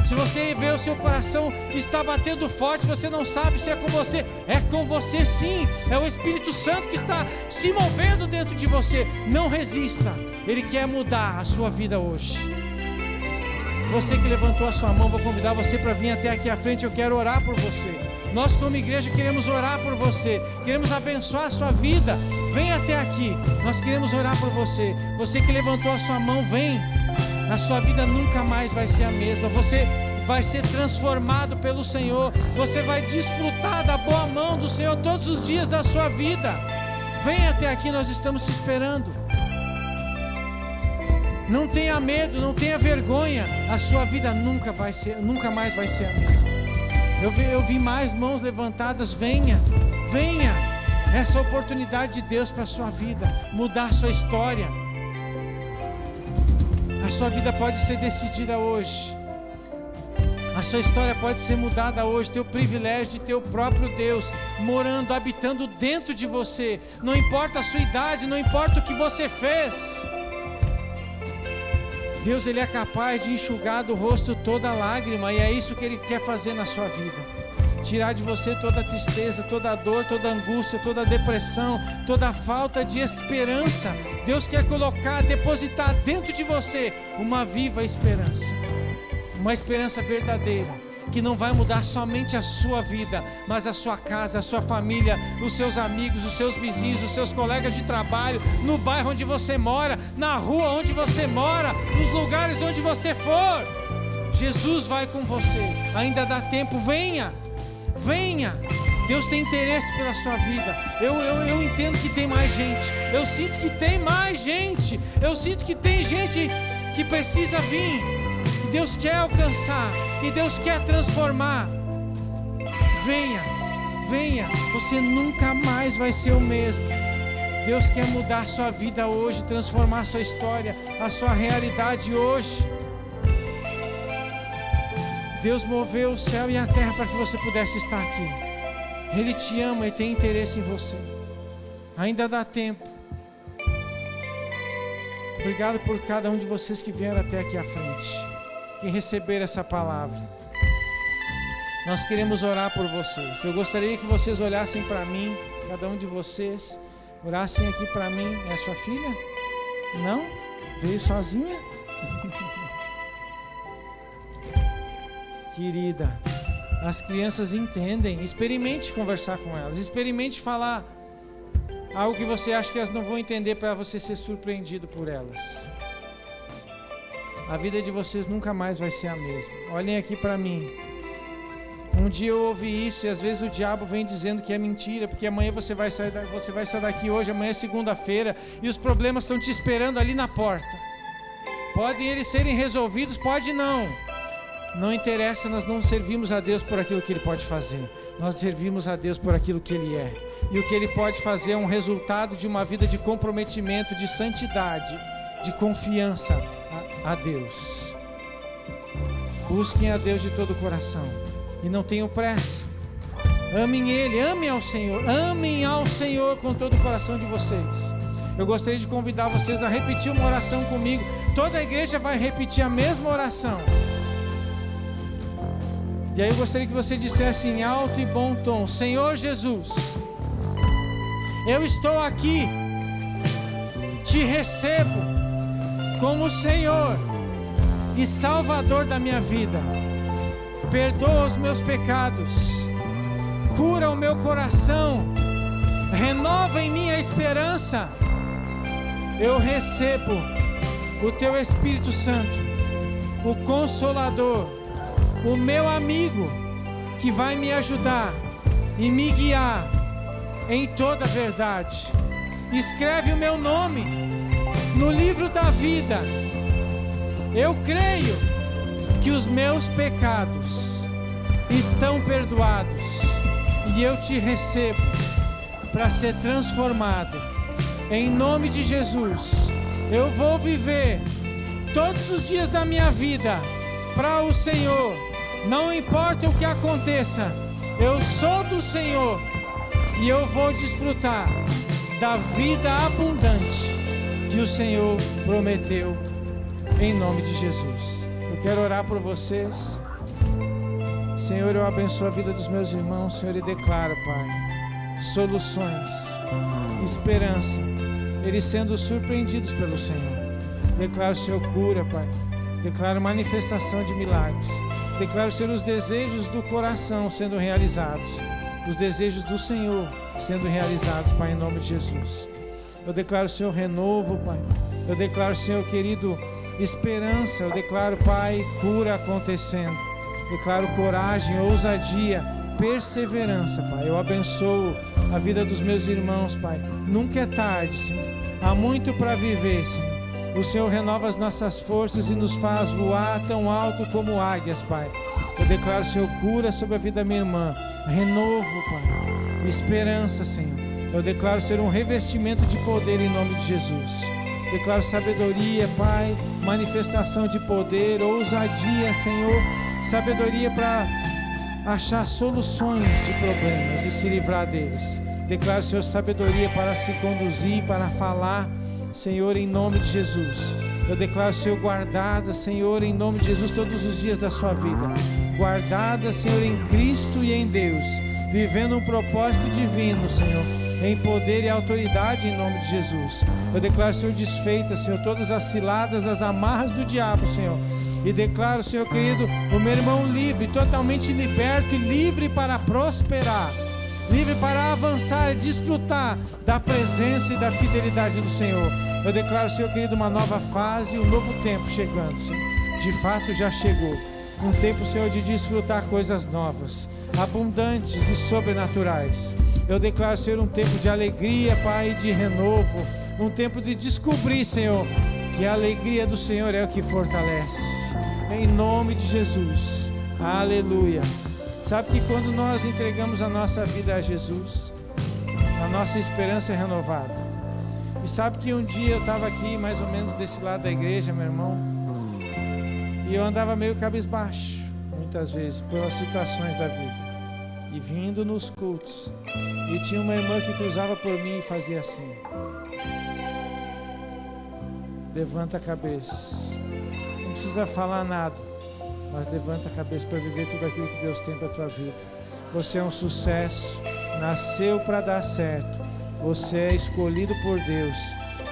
Se você vê o seu coração está batendo forte, você não sabe se é com você. É com você sim. É o Espírito Santo que está se movendo dentro de você. Não resista. Ele quer mudar a sua vida hoje. Você que levantou a sua mão, vou convidar você para vir até aqui à frente. Eu quero orar por você. Nós como igreja queremos orar por você. Queremos abençoar a sua vida. Vem até aqui. Nós queremos orar por você. Você que levantou a sua mão, vem. A sua vida nunca mais vai ser a mesma. Você vai ser transformado pelo Senhor. Você vai desfrutar da boa mão do Senhor todos os dias da sua vida. Vem até aqui, nós estamos te esperando. Não tenha medo, não tenha vergonha. A sua vida nunca mais vai ser a mesma. Eu vi mais mãos levantadas. Venha, venha. Essa é a oportunidade de Deus para a sua vida, mudar a sua história. A sua vida pode ser decidida hoje. A sua história pode ser mudada hoje. Ter o privilégio de ter o próprio Deus morando, habitando dentro de você. Não importa a sua idade, não importa o que você fez. Deus, Ele é capaz de enxugar do rosto toda lágrima. E é isso que Ele quer fazer na sua vida. Tirar de você toda a tristeza, toda a dor, toda a angústia, toda a depressão, toda a falta de esperança. Deus quer colocar, depositar dentro de você uma viva esperança. Uma esperança verdadeira, que não vai mudar somente a sua vida, mas a sua casa, a sua família, os seus amigos, os seus vizinhos, os seus colegas de trabalho, no bairro onde você mora, na rua onde você mora, nos lugares onde você for. Jesus vai com você. Ainda dá tempo, venha. Venha, Deus tem interesse pela sua vida. Eu entendo que tem mais gente. Eu sinto que tem mais gente. Eu sinto que tem gente que precisa vir. Que Deus quer alcançar. Que Deus quer transformar. Venha, venha. Você nunca mais vai ser o mesmo. Deus quer mudar a sua vida hoje, transformar a sua história, a sua realidade hoje. Deus moveu o céu e a terra para que você pudesse estar aqui. Ele te ama e tem interesse em você. Ainda dá tempo. Obrigado por cada um de vocês que vieram até aqui à frente, que receberam essa palavra. Nós queremos orar por vocês. Eu gostaria que vocês olhassem para mim, cada um de vocês, orassem aqui para mim. É a sua filha? Não? Veio sozinha? Querida, as crianças entendem. Experimente conversar com elas. Experimente falar algo que você acha que elas não vão entender, para você ser surpreendido por elas. A vida de vocês nunca mais vai ser a mesma. Olhem aqui para mim. Um dia eu ouvi isso e às vezes o diabo vem dizendo que é mentira, porque amanhã você vai sair daqui hoje, amanhã é segunda-feira, e os problemas estão te esperando ali na porta. Podem eles serem resolvidos, pode não. Não interessa, nós não servimos a Deus por aquilo que Ele pode fazer. Nós servimos a Deus por aquilo que Ele é. E o que Ele pode fazer é um resultado de uma vida de comprometimento, de santidade, de confiança a Deus. Busquem a Deus de todo o coração. E não tenham pressa. Amem Ele, amem ao Senhor com todo o coração de vocês. Eu gostaria de convidar vocês a repetir uma oração comigo. Toda a igreja vai repetir a mesma oração. E aí eu gostaria que você dissesse em alto e bom tom: Senhor Jesus, eu estou aqui, te recebo como Senhor e Salvador da minha vida. Perdoa os meus pecados, cura o meu coração, renova em mim a esperança. Eu recebo o Teu Espírito Santo, o Consolador, o meu amigo, que vai me ajudar e me guiar em toda a verdade. Escreve o meu nome no livro da vida. Eu creio que os meus pecados estão perdoados e eu te recebo para ser transformado. Em nome de Jesus, eu vou viver todos os dias da minha vida para o Senhor. Não importa o que aconteça, eu sou do Senhor e eu vou desfrutar da vida abundante que o Senhor prometeu, em nome de Jesus. Eu quero orar por vocês. Senhor, eu abençoo a vida dos meus irmãos, Senhor, e declaro, Pai, soluções, esperança, eles sendo surpreendidos pelo Senhor. Declaro, Senhor, cura, Pai. Declaro manifestação de milagres. Declaro, Senhor, os desejos do coração sendo realizados, os desejos do Senhor sendo realizados, Pai, em nome de Jesus. Eu declaro, Senhor, renovo, Pai. Eu declaro, Senhor querido, esperança. Eu declaro, Pai, cura acontecendo. Declaro coragem, ousadia, perseverança, Pai. Eu abençoo a vida dos meus irmãos, Pai. Nunca é tarde, Senhor. Há muito para viver, Senhor. O Senhor renova as nossas forças e nos faz voar tão alto como águias, Pai. Eu declaro, Senhor, cura sobre a vida da minha irmã. Renovo, Pai. Esperança, Senhor. Eu declaro ser um revestimento de poder em nome de Jesus. Declaro sabedoria, Pai. Manifestação de poder, ousadia, Senhor. Sabedoria para achar soluções de problemas e se livrar deles. Declaro, Senhor, sabedoria para se conduzir, para falar, Senhor, em nome de Jesus. Eu declaro, Senhor, guardada, Senhor, em nome de Jesus, todos os dias da sua vida. Guardada, Senhor, em Cristo e em Deus, vivendo um propósito divino, Senhor, em poder e autoridade, em nome de Jesus. Eu declaro, Senhor, desfeita, Senhor, todas as ciladas, as amarras do diabo, Senhor. E declaro, Senhor querido, o meu irmão livre, totalmente liberto e livre para prosperar, livre para avançar e desfrutar da presença e da fidelidade do Senhor. Eu declaro, Senhor querido, uma nova fase, um novo tempo chegando, Senhor. De fato já chegou. Um tempo, Senhor, de desfrutar coisas novas, abundantes e sobrenaturais. Eu declaro, Senhor, um tempo de alegria, Pai, de renovo. Um tempo de descobrir, Senhor, que a alegria do Senhor é o que fortalece. Em nome de Jesus. Aleluia. Sabe que quando nós entregamos a nossa vida a Jesus, a nossa esperança é renovada. E sabe que um dia eu estava aqui, mais ou menos desse lado da igreja, meu irmão, e eu andava meio cabisbaixo, muitas vezes, pelas situações da vida. E vindo nos cultos, e tinha uma irmã que cruzava por mim e fazia assim: levanta a cabeça, não precisa falar nada, mas levanta a cabeça para viver tudo aquilo que Deus tem para a tua vida. Você é um sucesso, nasceu para dar certo, você é escolhido por Deus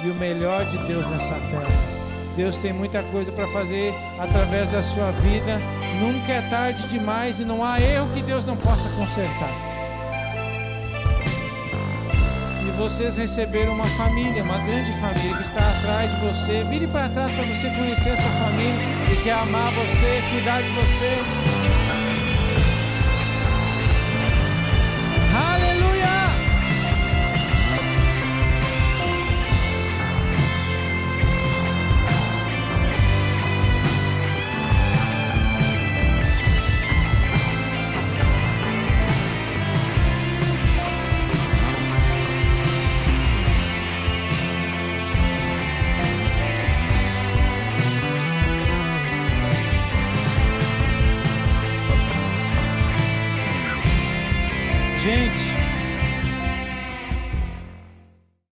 e o melhor de Deus nessa terra. Deus tem muita coisa para fazer através da sua vida. Nunca é tarde demais e não há erro que Deus não possa consertar. E vocês receberam uma família, uma grande família que está atrás de você. Vire para trás para você conhecer essa família e quer amar você, cuidar de você. Aleluia! gente.